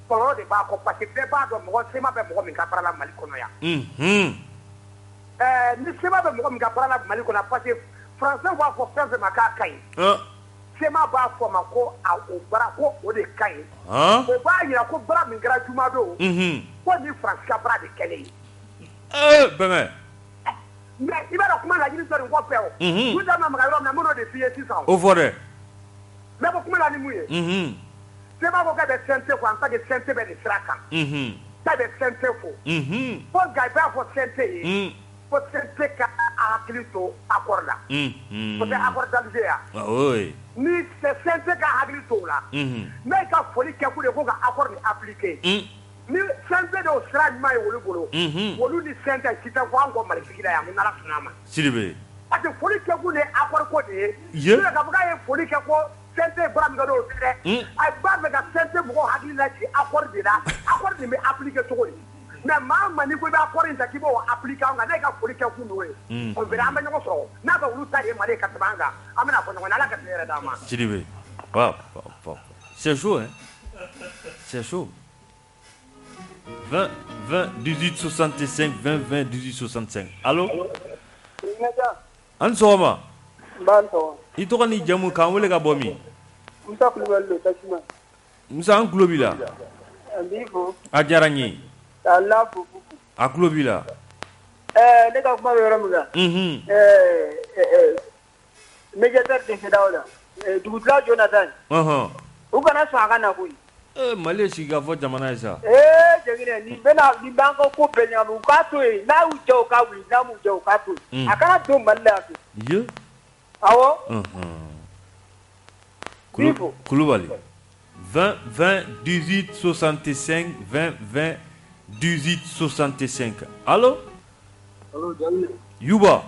Kɔlɔlɔ de b'a kɔ parce que bɛɛ b'a dɔn mɔgɔ Sema bɛ mɔgɔ min ka baara la Mali kɔnɔ yan. Ni Sema bɛ mɔgɔ min ka baara la Mali kɔnɔ parce que français b'a fɔ fɛn fɛn ma k'a ka ɲi. Sema b'a fɔ ma ko o baara ko o de ka ɲi. O b'a jira ko baara min kɛra juma don. Ko ni France ka baara de kɛlen ye. Bɛnkɛ. Mais i b'a dɔn kuma laɲini dɔ nin kɔfɛ o. Ju da ma maga yɔrɔ min na n bɛn'o de f'i ye sisan. O fɔ dɛ. N bɛ bɔ kuma la ni mun ye. Sema ko k'a bɛ CNT fo en tant que CNT bɛ nin sira kan. K'a bɛ CNT fo. Fo nka i b'a fɔ CNT ye. Fo CNT ka hakili to accord la. Parce que accord d'Alger yan. Ni CNT ka hakili to o la. N'a ka foli kɛ k'u de ko ka accord nin appliquer. Ni CNT de o sira ɲuman ye olu bolo. Olu ni CNT si tɛ fɔ an kɔ Mali la yan mun n'Ala sɔnna a ma. Sidibe. Parce que foli kɛ k'u de ye accord ko de ye. K'a fɔ k'a ye foli kɛ ko CNT baara min kɛ n'o tɛ dɛ. A b'a fɛ ka CNT mɔgɔw hakili lajigin accord de la. Accord nin bɛ appliquer cogo di. Mais maa ma n'i ko i bɛ accord in ta k'i b'o appliquer an kan n'a ye ka foli kɛ k'u n'o ye. O bɛɛ an bɛ ɲɔgɔn sɔrɔ n'a bɛ olu ta ye Mali ye ka tɛmɛ an kan an bɛna fɔ ɲɔgɔn ye Ala ka tile yɛrɛ d'an ma. Sidibe. Waaw. C'est chaud hein. C'est chaud. 20 18 65 20 20 18 65. Allô? An sɔgɔma. I tɔgɔ ni jamu k'an wele ka bɔ min? Musa Kulubali don Tasuma. Musa an tulo b'i la. An b'i fo. A diyara n ye. K'Ala fo. A tulo b'i la. Ne ka kuma bɛ yɔrɔ min kan. Médiateur de CEDEAO la. Dugutila Jonathan. U kana sɔn a ka na koyi. Mali ye sigi ka fɔ jamana ye sa. Jɛgɛnɛ nin bɛna nin b'an ka ko bɛɛ ɲagami u k'a to yen n'a y'u jɛ u ka wuli n'a m'u jɛ u k'a to yen. A kana don Mali la yan. Ye. Awɔ. Kulubali. 20 20 18 65 20 20 18 65. Allo? Allo Jali. Yuba.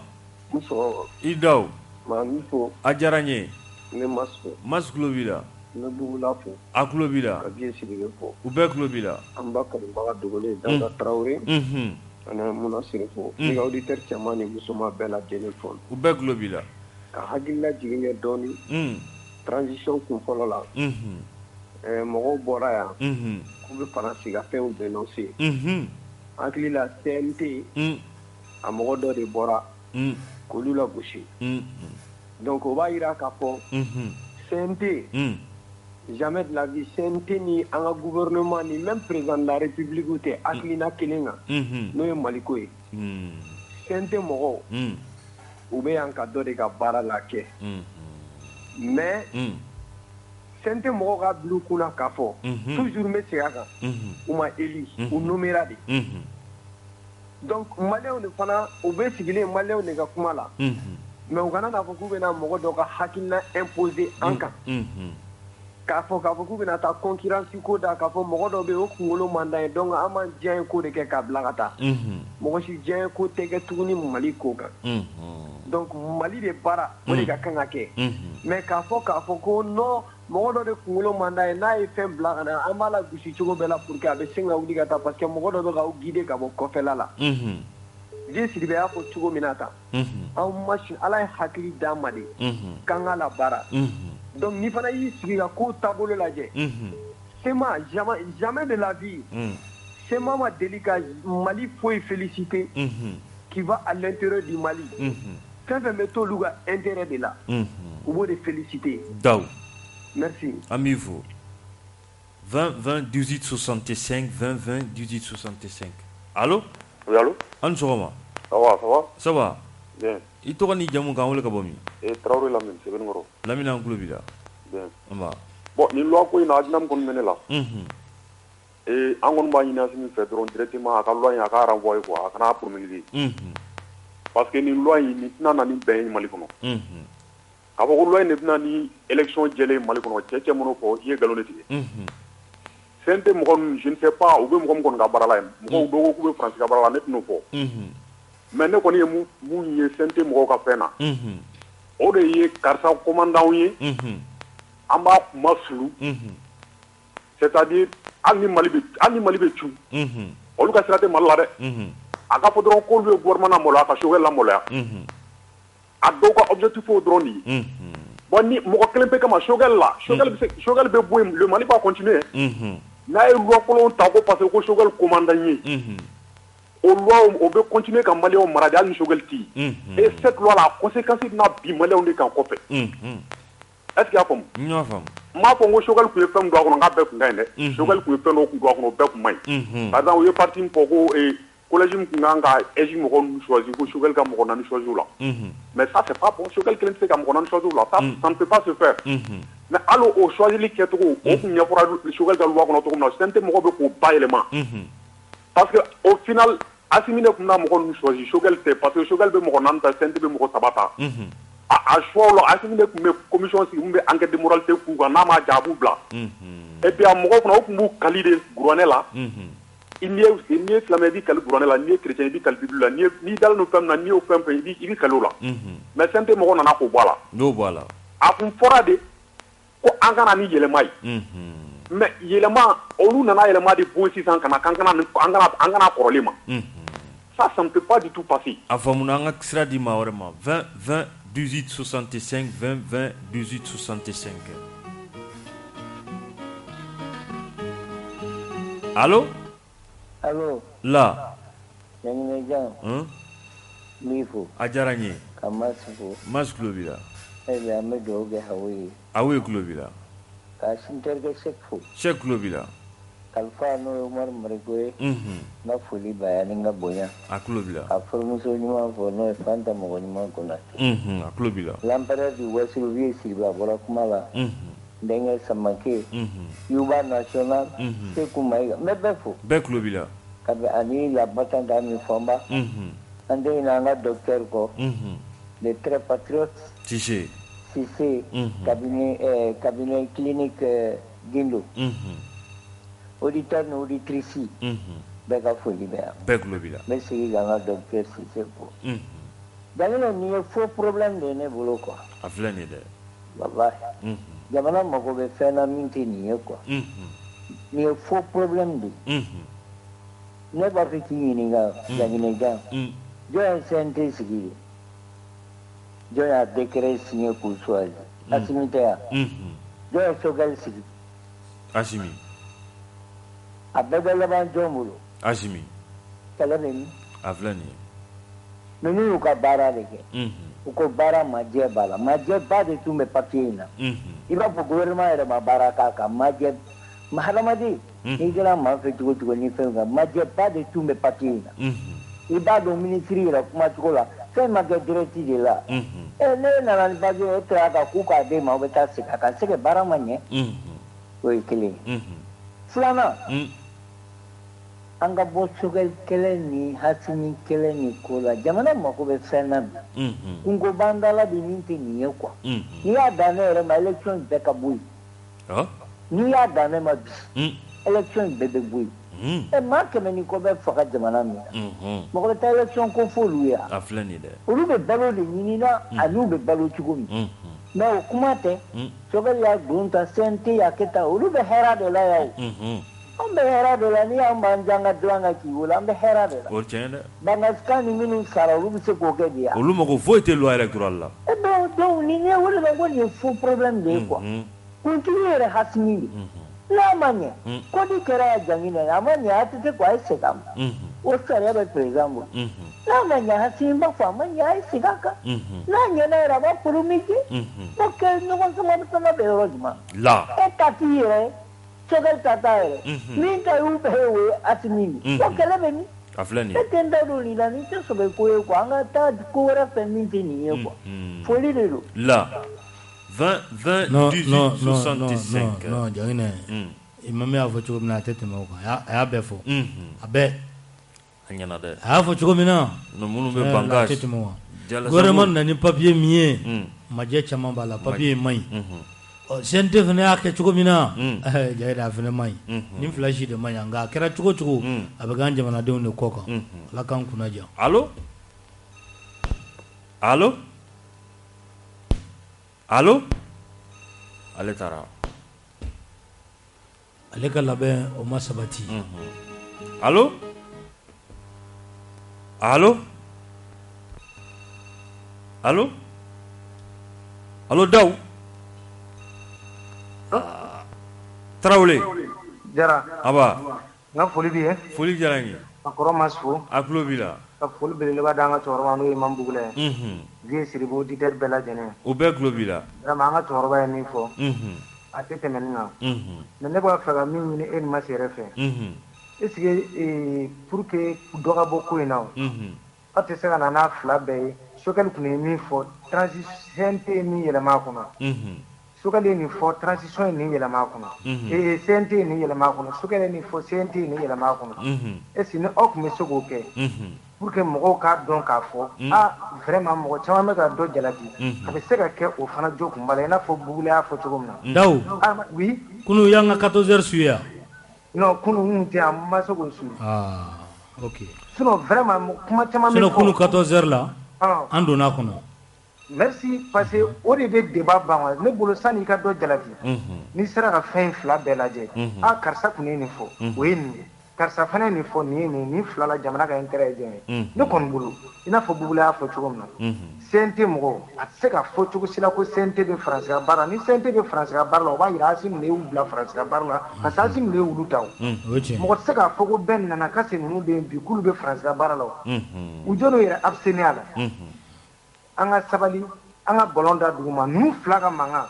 Muso. Idaw. Ma mifo. A diyara n ye. Ne Masko. Mas tulo b'i la. Ne Bugula fo. A tulo b'i la. Ka Biye Sidibe fo. U bɛɛ tulo b'i la. An b'a kanubaga dogolen Dawuda Tarawele. Ani Muna Siri fo. I ka auditeur cɛman ni musoman bɛɛ lajɛlen fo. U bɛɛ tulo b'i la. Ka hakilila jigin kɛ dɔɔni. Transition kun fɔlɔ la. Mɔgɔw bɔra yan. K'u bɛ Faransi ka fɛnw dénoncer. Hakili la CNT. A mɔgɔ dɔ de bɔra. K'olu lagosi. Donc o b'a jira k'a fɔ. CNT. Jamais de la vie CNT ni an ka gouvernement ni même président de la République tɛ hakilina kelen kan. N'o ye Maliko ye. CNT mɔgɔw. U bɛ yan ka dɔ de ka baara la kɛ. Mais CNT mɔgɔw ka bila u kunna k'a fɔ toujours n bɛ segin a kan u ma élu u nommera de. Donc maliyɛnw de fana u bɛ sigilen maliyɛnw de ka kuma la. Mais u kana n'a fɔ k'u bɛna mɔgɔ dɔ ka hakilina imposer an kan. K'a fɔ k'u bɛna taa concurrence ko da k'a fɔ mɔgɔ dɔ bɛ yen o kunkolo man d'an ye donc an b'an diya ko de kɛ k'a bila ka taa. Mɔgɔ si diya ko tɛ kɛ tuguni Mali ko kan. Donc Mali de baara o de ka kan ka kɛ. Mais k'a fɔ ko non mɔgɔ dɔ de kunkolo man d'an ye n'a ye fɛn bila ka na an b'a la gosi cogo bɛɛ la pour que a bɛ se ka wuli ka taa parce que mɔgɔ dɔ bɛ k'aw guider ka bɔ kɔfɛla la. Biye Sidibe y'a fɔ cogo min na tan. Anw machine Ala ye hakili d'an ma de. K'an ka la baara. Donc ni fana y'i sigi ka ko taabolo lajɛ. Sema jamais de la vie. Sema ma deli ka Mali foyi féliciter. Qui va à l'intérieur du Mali. Fɛn fɛn bɛ t'olu ka intérêt de la. U b'o de féliciter. Daw. Merci. An b'i fo. 20 20 18 65 20 20 18 65. Allo? Oui, allô? An sɔgɔma. Ça va, ça va? Ça va? Bien. I tɔgɔ ni jamu k'an wele ka bɔ min? Traoré Lamine, Sɛbɛnikɔrɔ. Lamine an tulo b'i la. Bien. An b'a. Bon, nin loi ko in na hakilina min kɔni bɛ ne la. An kɔni b'a ɲini Asimi fɛ dɔrɔn directement a ka loi in a k'a renvoyer quoi, a kana promulguer. Parce que nin loi in nin tɛna na ni bɛn ye Mali kɔnɔ. K'a fɔ ko loi in de bɛna ni élection jɛlen ye Mali kɔnɔ cɛ minnu fɔ i ye nkalon de tigɛ. CNT mɔgɔ ninnu je ne sais pas u bɛ mɔgɔ min kɔni ka baara la yen mɔgɔw dɔw ko k'u bɛ Faransi ka baara la ne tɛn'o fɔ. Mais ne kɔni ye mun ye CNT mɔgɔw ka fɛn na. O de ye karisa commandant ye. An b'a kuma sulu. C'est-à-dire hali ni Mali bɛ cu. Olu ka sira tɛ Mali la dɛ. A ka fɔ dɔrɔn k'olu ye gouvernement lamaloya ka Choguel lamaloya. A dɔw ka objectif o dɔrɔn de ye. Bon ni mɔgɔ kelen bɛ kama Choguel la Choguel bɛ bɔ yen le Mali va continuer. N'a ye loi kolon ta ko parce que ko Choguel commandant ye. O loi o bɛ continuer ka Maliyɛnw mara de hali ni Choguel tɛ yen. Et cette loi la conséquence bɛna bin Maliyɛnw de kan kɔfɛ. Est-ce que y'a faamu? N y'a faamu. N m'a fɔ n ko Choguel tun ye fɛn min don a kɔnɔ n k'a bɛɛ tun ka ɲi dɛ. Choguel tun ye fɛn dɔw tun don a kɔnɔ o bɛɛ tun ma ɲi. Par exemple u ye parti min fɔ ko collège min tun kan ka EJ mɔgɔw ninnu choisir ko Choguel ka mɔgɔ 4 choisir la. Mais ça c'est pas bon Choguel kelen tɛ se ka mɔgɔ 4 choisir la ça ne peut pas se faire. Mais hali o choisirli kɛcogo o tun ɲɛfɔra Choguel ka loi kɔnɔ cogo min na CNT mɔgɔw bɛ k'o bayɛlɛma. Parce que au final Assimi ne tun bɛna mɔgɔ ninnu choisir Choguel tɛ parce que Choguel bɛ mɔgɔ 4 ta CNT bɛ mɔgɔ 3 ta. A choix la Assimi ne tun bɛ commission sigi mun bɛ enquête de moralité k'u kan n'a ma ja a b'u bila. Et puis a mɔgɔw fana o tun b'u kali de kuranɛ la. N'i ye silamɛ i b'i kali kuranɛ la n'i ye chrétien i b'i kali Bible la n'i dalen don fɛn min na n'i y'o fɛn fɛn i b'i kali o la. Mais CNT mɔgɔw nana k'o bɔ a la. N'o bɔ a la. A tun fɔra de ko an kana ni yɛlɛma ye. Mais yɛlɛma olu nana yɛlɛma de bon sisan kana k'an kana kɔrɔlen ma. Ça ne peut pas du tout passer. A faamuna an ka sira di maa wɛrɛ ma 20 20 18 65 20 20 18 65. Allo? Allo? La. Ɲanginɛjan. N b'i fo. A diyara n ye. Ka Masi fo. Masi tulo b'i la. Ayiwa an bɛ dugawu kɛ Hawo ye. Hawo ye tulo b'i la. Ka Sinterikɛ Sɛki fo. Sɛki tulo b'i la. Kalifa n'o ye Umaru Mariko ye. N ka foli b'a ye ani n ka bonya. A tulo b'i la. Ka furumuso ɲuman fɔ n'o ye Fanta mɔgɔ ɲuman Konate. A tulo b'i la. Lampɛrɛ du Wasilu Biye Sidibe a bɔra kuma la. Dengue Samake, Yuba National, Sekou Maïga, mais Befo. Beklobila. Kabe Ani, la Batanda Mifamba, and then un docteur Go, les très patriotes, Tiché, cabinet clinique Guindo, auditeur ou auditrice, Beka Folibert, Beklobila. mais c'est un docteur Cissé. D'ailleurs, il y a un faux problème de Nebolo, quoi. Aflani de. Wallahi. Jamana mako be fena minti ni quoi. Ni faux problème de. Ne ba fi kini ga jangine ga. Jo en sente sigi. Jo ya décret signé pour soi. Asimita. Jo ya sogal sigi. Asimi. Abebe laban jomulo. Asimi. Kala ni. Aflani. Nunu ka bara leke. Uko bara maje bala. Maje ba de tu me papier na. Iba po gouvernement era ma bara kaka maje mahalamadi. Igala ma fe tugo ni fe ga maje ba de tu me papier na. Iba do ministry ra kuma tugola. Fe ma ga directi de la. Ne na na ba ge tra ka ku ka de ma beta se ka se ke bara manye. Oi kele. Fulana. Anga bosugal kele ni hasini kele ni kola jamana mako be fena kungo bandala bi minti ni kwa ni ya dane ma election be kabui ni ya dane ma bi election be bui e ma ke ni ko be faka jamana mi mo ko ta election ko folu ya Aflani de. olu be balo de ni na anu be balo chugumi na kuma te sogal ya gunta sente ya keta olu be hera de la ya on be hera de la ni am banjanga dwanga ki wala am be hera de la O tiende. bangaska ni minu sara olu se ko ke dia Olu mako voter loi électorale la. e be do ni ne wala ba ni fo problème de quoi continuer hasmi la manye ko di kera jangine amanya atete kwa isekam o sare ba par exemple la manya hasimba kwa manya isekaka la nyana ra ba purumiki o ke no ko sama be rojma La. e katire chogal tataere minta upewe atmini okele beni Aflani. tenda doli la ni so be ko anga ta ko ra femiti ni ko foli de lo La. 20 18 65. Non, jangine. Imame afo chuko mina tete mo ko. Ya befo. Abe. Anyana de. Ya afo chuko mina. No munu be bangage. Tete mo. Gouvernement na ni papier mie. Maje chama bala papier mai. Sente fene ake chuko mina jaira fene mai ni flashi de mai anga kera chuko chuko abaganje mana de ne koka la kan kunaja. Allô? Allô? Allô? Ale tara. Ale ka labe o masabati. Allô? Allô? Allô? Allô Daou? Traoré. Jara. Aba. Nga foli bi he. Foli jarangi. Akoro masfo. Aklo bila. Ka foli bele le ba danga chorwa no imam bugule. Vie siribo diter bela jene. O be klo bila. Dama nga chorwa ni fo. Atete menna. Ne ba faga min ni en masere fe. Est-ce que pour que doga boko ina. Ate sega na na fla be sokel kuni mi fo transition te ni yele makuna. Sukale ni fo transition ni yela makuna CNT ni yela makuna sukale ni fo CNT ni yela makuna est-ce que ok me sogo ke pour que mo ka don ka fo vraiment mo chama me ka do jalati ka be sega ke o fana joku mbale na fo bugule afo chogomna Daou oui kunu yanga 14h suya non kunu nti am masogo su OK sinon vraiment mo kuma chama me sinon kunu 14h la andona kono. Merci parce que au début débat ba ne bolo sani ka do jalati ni sera ka fin fla belaje karsa kuni ni fo wen karsa fana ni fo ni fla la jamana ka intérêt je ne kon bulu ina fo bubula fo chugomna sente mo a se ka fo chugo sila ko sente de France ka bara ni sente de France ka bara ba ira sim le ubla France ka bara ka sa sim le ulu taw mo se ka fo ko ben na ka se nu be bi kulu be France ka bara lo u jono ira abseniala anga sabali anga bolonda duguma nu flaga manga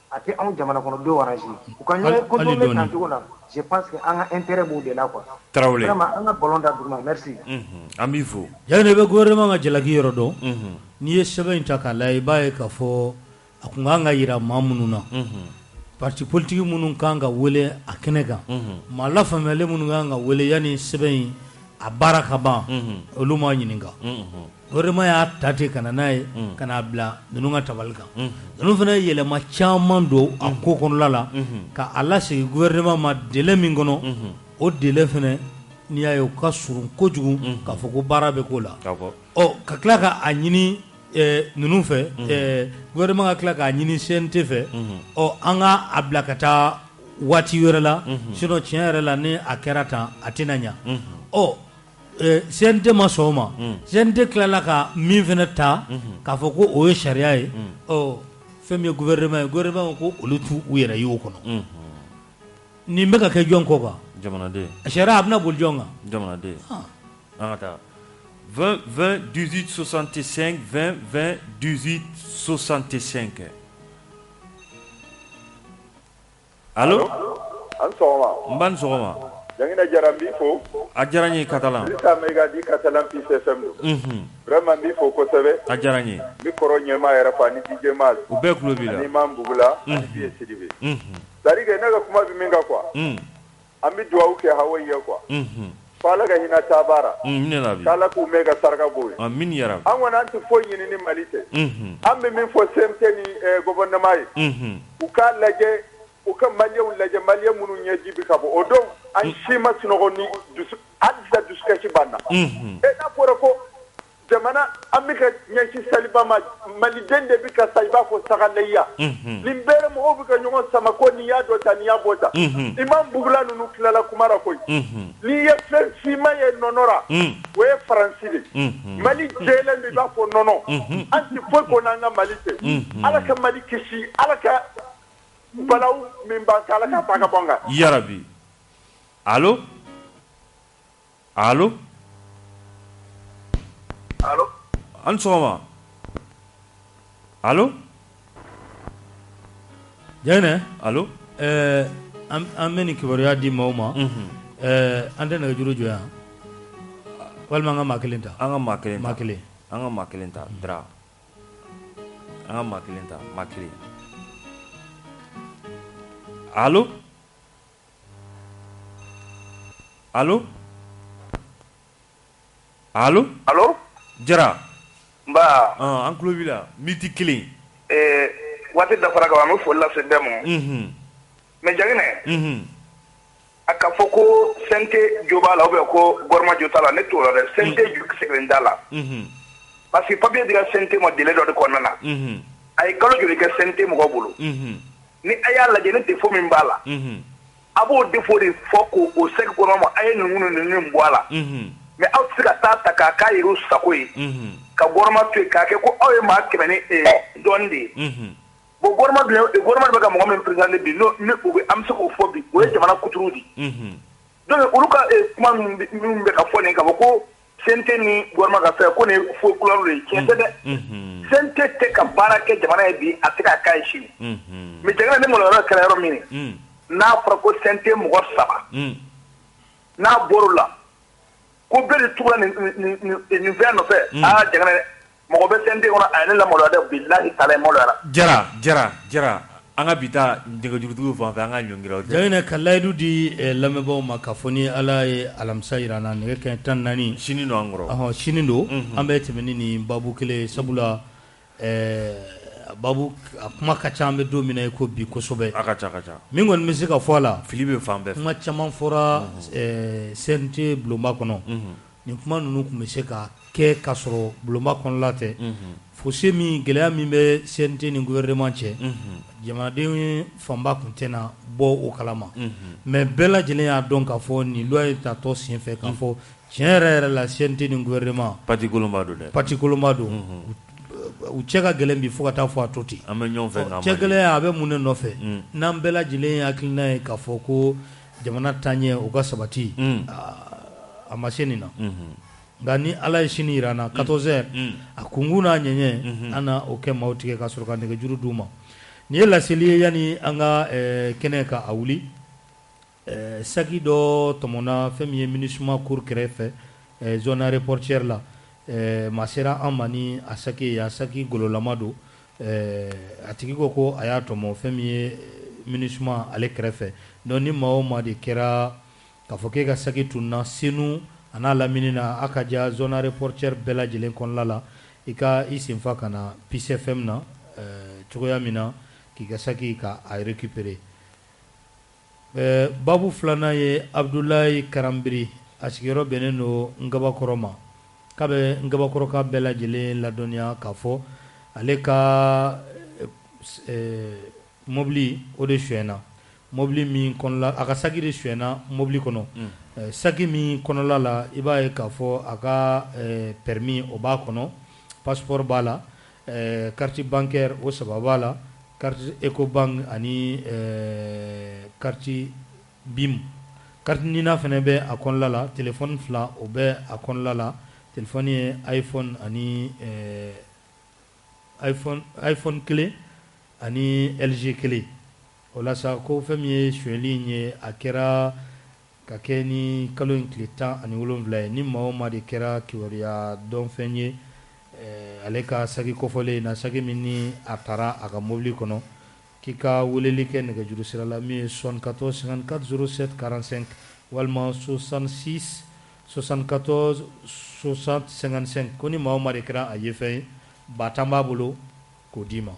ate on jamana kono do waraji ko kanyo ko do le tanto la je pense que anga intérêt bo de la quoi Traoré vraiment anga bolonda duguma merci amifu Jane be gouvernement nga jelagi yoro do ni ye sebe intaka la ibaye ka fo akunganga yira mamununa parti politique minnu kan ka wele a kɛnɛ kan maa lafaamuyalen minnu kan ka wele yanni sɛbɛn in a baara ka ban olu ma ɲininka gouvernement y'a ta ten ka na n'a ye ka n'a bila ninnu ka tabali kan ninnu fana ye yɛlɛma caman don a ko kɔnɔla la ka a lasegin gouvernement ma délai min kɔnɔ o délai fana n'i y'a ye o ka surun kojugu k'a fɔ ko baara bɛ k'o la ka tila ka a ɲini ninnu fɛ gouvernement ka tila k'a ɲini CNT fɛ an ka a bila ka taa waati wɛrɛ la sinon tiɲɛ yɛrɛ la ni a kɛra tan a tɛna ɲa CNT ma sɔn o ma CNT tilala ka min fana ta k'a fɔ ko o ye sariya ye fɛn min ye gouvernement ko olu t'u yɛrɛ ye o kɔnɔ nin bɛ ka kɛ jɔn kɔ kan jamanaden sariya a bɛna boli jɔn kan jamanaden an ka taa 20 20 18 65 20 20 18 65 allo an sɔgɔma n ba ni sɔgɔma Jangina Jara n b'i fo a diyara n ye Katalan Dirisa Mayiga di Katalan Peace FM don vraiment n b'i fo kosɛbɛ a diyara n ye n bɛ kɔrɔ ɲɛmaa yɛrɛ fo ani DJ Mas u bɛɛ tulo b'i la ani Imam Bugula ani Biye Sidibe c'est-à-dire que ne ka kuma bɛ min kan quoi an bɛ dugawu kɛ Hawaii ye quoi fo Ala ka hinɛ Tabara k'Ala k'u mɛn ka saraka bɔ ye amin yarabi an kɔni an tɛ foyi ɲini ni Mali tɛ an bɛ min fɔ CNT ni gouvernement ye u k'a lajɛ u ka maliyɛnw lajɛ maliyɛn minnu ɲɛji bi ka bɔ o don an si ma sunɔgɔ ni halisa dusukasi b'an na n'a fɔra ko jamana an bɛ ka ɲɛsin saliba ma maliden de bɛ ka sa i b'a fɔ sagaleya nin bɛɛ mɔgɔw bɛ ka ɲɔgɔn sama ko nin y'a dɔ ta nin y'a bɔ ta Imam Bugula ninnu tilala kuma la koyi n'i ye fɛn finman ye nɔnɔra o ye Faransi de Mali jɛlen don i b'a fɔ nɔnɔ an tɛ foyi ko n'an ka Mali tɛ Ala ka Mali kisi Ala ka balaw min b'an kan Ala ka ta ka bɔ an kan yarabi allo allo allo an sɔgɔma allo Jɛnɛ allo an bɛ nin kibaruya di maaw ma an tɛ nɛgɛjuru jɔ yan walima an ka maa kelen ta an ka maa kelen ta Dra an ka maa kelen ta maa kelen allo allo allo allo Jara nba an tulo b'i la miniti kelen waati dafara ka ban an bɛ foli lase bɛɛ ma mais Jaginɛ a ka fɔ ko CNT jo b'a la ou bien ko gouvernement jo t'a la ne t'o la dɛ CNT jo sɛgɛnnen t'a la parce que papier dira CNT ma délai dɔ de kɔnɔna na a ye kalo joli kɛ CNT mɔgɔw bolo ni a y'a lajɛ ni défaut min b'a la a b'o défaut de fɔ k'o sɛgɛ gouvernement ma a ye nin bɔ a la mais aw tɛ se ka taa ta k'a k'a yɛrɛ sago ye ka gouvernement to yen k'a kɛ ko aw ye maa 100 ni dɔɔnin de ye bon gouvernement bɛ ka mɔgɔ min présenté bi n'o an bɛ se k'o fɔ bi o ye jamana kuturu di donc olu ka kuma min bɛ ka fɔ nin ka fɔ ko CNT ni gouvernement ka fɛ ko nin ye faux couleur de ye tiɲɛ tɛ dɛ CNT tɛ ka baara kɛ jamana ye bi a tɛ k'a k'a ye sini mais jamana ne maloyɔrɔ kɛra yɔrɔ min ye n'a fɔra ko CNT mɔgɔ 3 n'a bɔr'o la ko bɛɛ de tugula nin fɛn nɔfɛ jamana mɔgɔ bɛ CNT kɔnɔ a ye ne lamaloya dɛ bilahi taala ye maloyara Jara an ka bi taa nɛgɛjurutigiw fan fɛ an ka ɲɔngiraw tɛ Jaginɛ ka layidu di lamɛnbaaw ma k'a fɔ ni Ala ye alamisa jira an na nɛgɛ kanɲɛ 14 sini don an kɔrɔ sini don an bɛ tɛmɛ ni nin babu kelen sabula babu a kuma ka ca an bɛ don min na i ko bi kosɛbɛ a ka ca min kɔni bɛ se ka fɔ a la fili bɛ fan bɛɛ fɛ kuma caman fɔra CNT bulonba kɔnɔ nin kuma ninnu tun bɛ se ka kɛ k'a sɔrɔ bulonba kɔnɔla tɛ fossé min gɛlɛya min bɛ CNT ni gouvernement cɛ jamanaden fanba tun tɛna bɔ o kalama mais bɛɛ lajɛlen y'a dɔn k'a fɔ nin loi in tatɔ sen fɛ k'a fɔ tiɲɛ yɛrɛ la CNT ni gouvernement parti kolonba don dɛ parti kolonba don u cɛ ka gɛlɛn bi fo ka taa fɔ a to ten an bɛ ɲɔgɔn fɛ cɛ gɛlɛya a bɛ mun de nɔfɛ n'an bɛɛ lajɛlen ye hakilina ye k'a fɔ ko jamana taaɲɛ o ka sabati a ma se nin na nka ni Ala ye sini jira an na 14 heures a kunkun n'a ɲɛɲɛ an na o kɛ maaw tigɛ ka sɔrɔ ka nɛgɛjuru d'u ma nin ye laseli ye yanni an ka kɛnɛ ka a wuli saki dɔ tɔmɔna fɛn min ye MINUSMA cour kɛrɛfɛ zone aéroportuaire la masera an ma ni a saki ye a saki gololama don a tigi ko ko a y'a tɔmɔ fɛn min ye MINUSMA ale kɛrɛfɛ donc ni maa o maa de kɛra k'a fɔ k'e ka saki tununa Senu a n'a lamini na a ka diya zona reporter bɛɛ lajɛlen kɔnɔna la i ka i senfa ka na Peace FM na cogoya min na k'i ka saki ka a récupérer babu filanan ye Abdulayi Karanbiri a sigiyɔrɔ bɛnnen don Ngabakɔrɔ ma k'a bɛ Ngabakɔrɔ ka bɛɛ lajɛlen ladɔnniya k'a fɔ ale ka mobili o de suɲɛna mobili min kɔnɔla a ka saki de suɲɛna mobili kɔnɔ saki min kɔnɔla la i b'a ye k'a fɔ a ka permis o b'a kɔnɔ passeport b'a la carte bancaire o 3 b'a la carte Ecobank ani carte BIM carte Nina fana bɛ a kɔnɔla la téléphone 2 o bɛ a kɔnɔla la téléphone ye iPhone ani iPhone kelen ani LG kelen o la sa ko fɛn min ye suɲɛli in ye a kɛra ka kɛ ni kalo in tile 17 ye ni maa o maa de kɛra kibaruya dɔn fɛn ye ale ka saki kɔfɔlen na saki min ni a taara a ka mobili kɔnɔ k'i ka weleli kɛ nɛgɛjuru sira la min ye 74 54 07 45 walima 66 74 60 55 ko ni maa o maa de kɛra a ye fɛn ye ba tan b'a bolo k'o d'i ma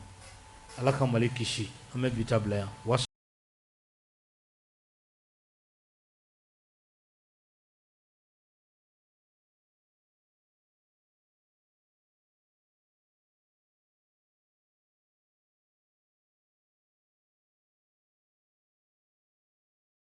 ala ka Mali kisi an bɛ bi ta bila yan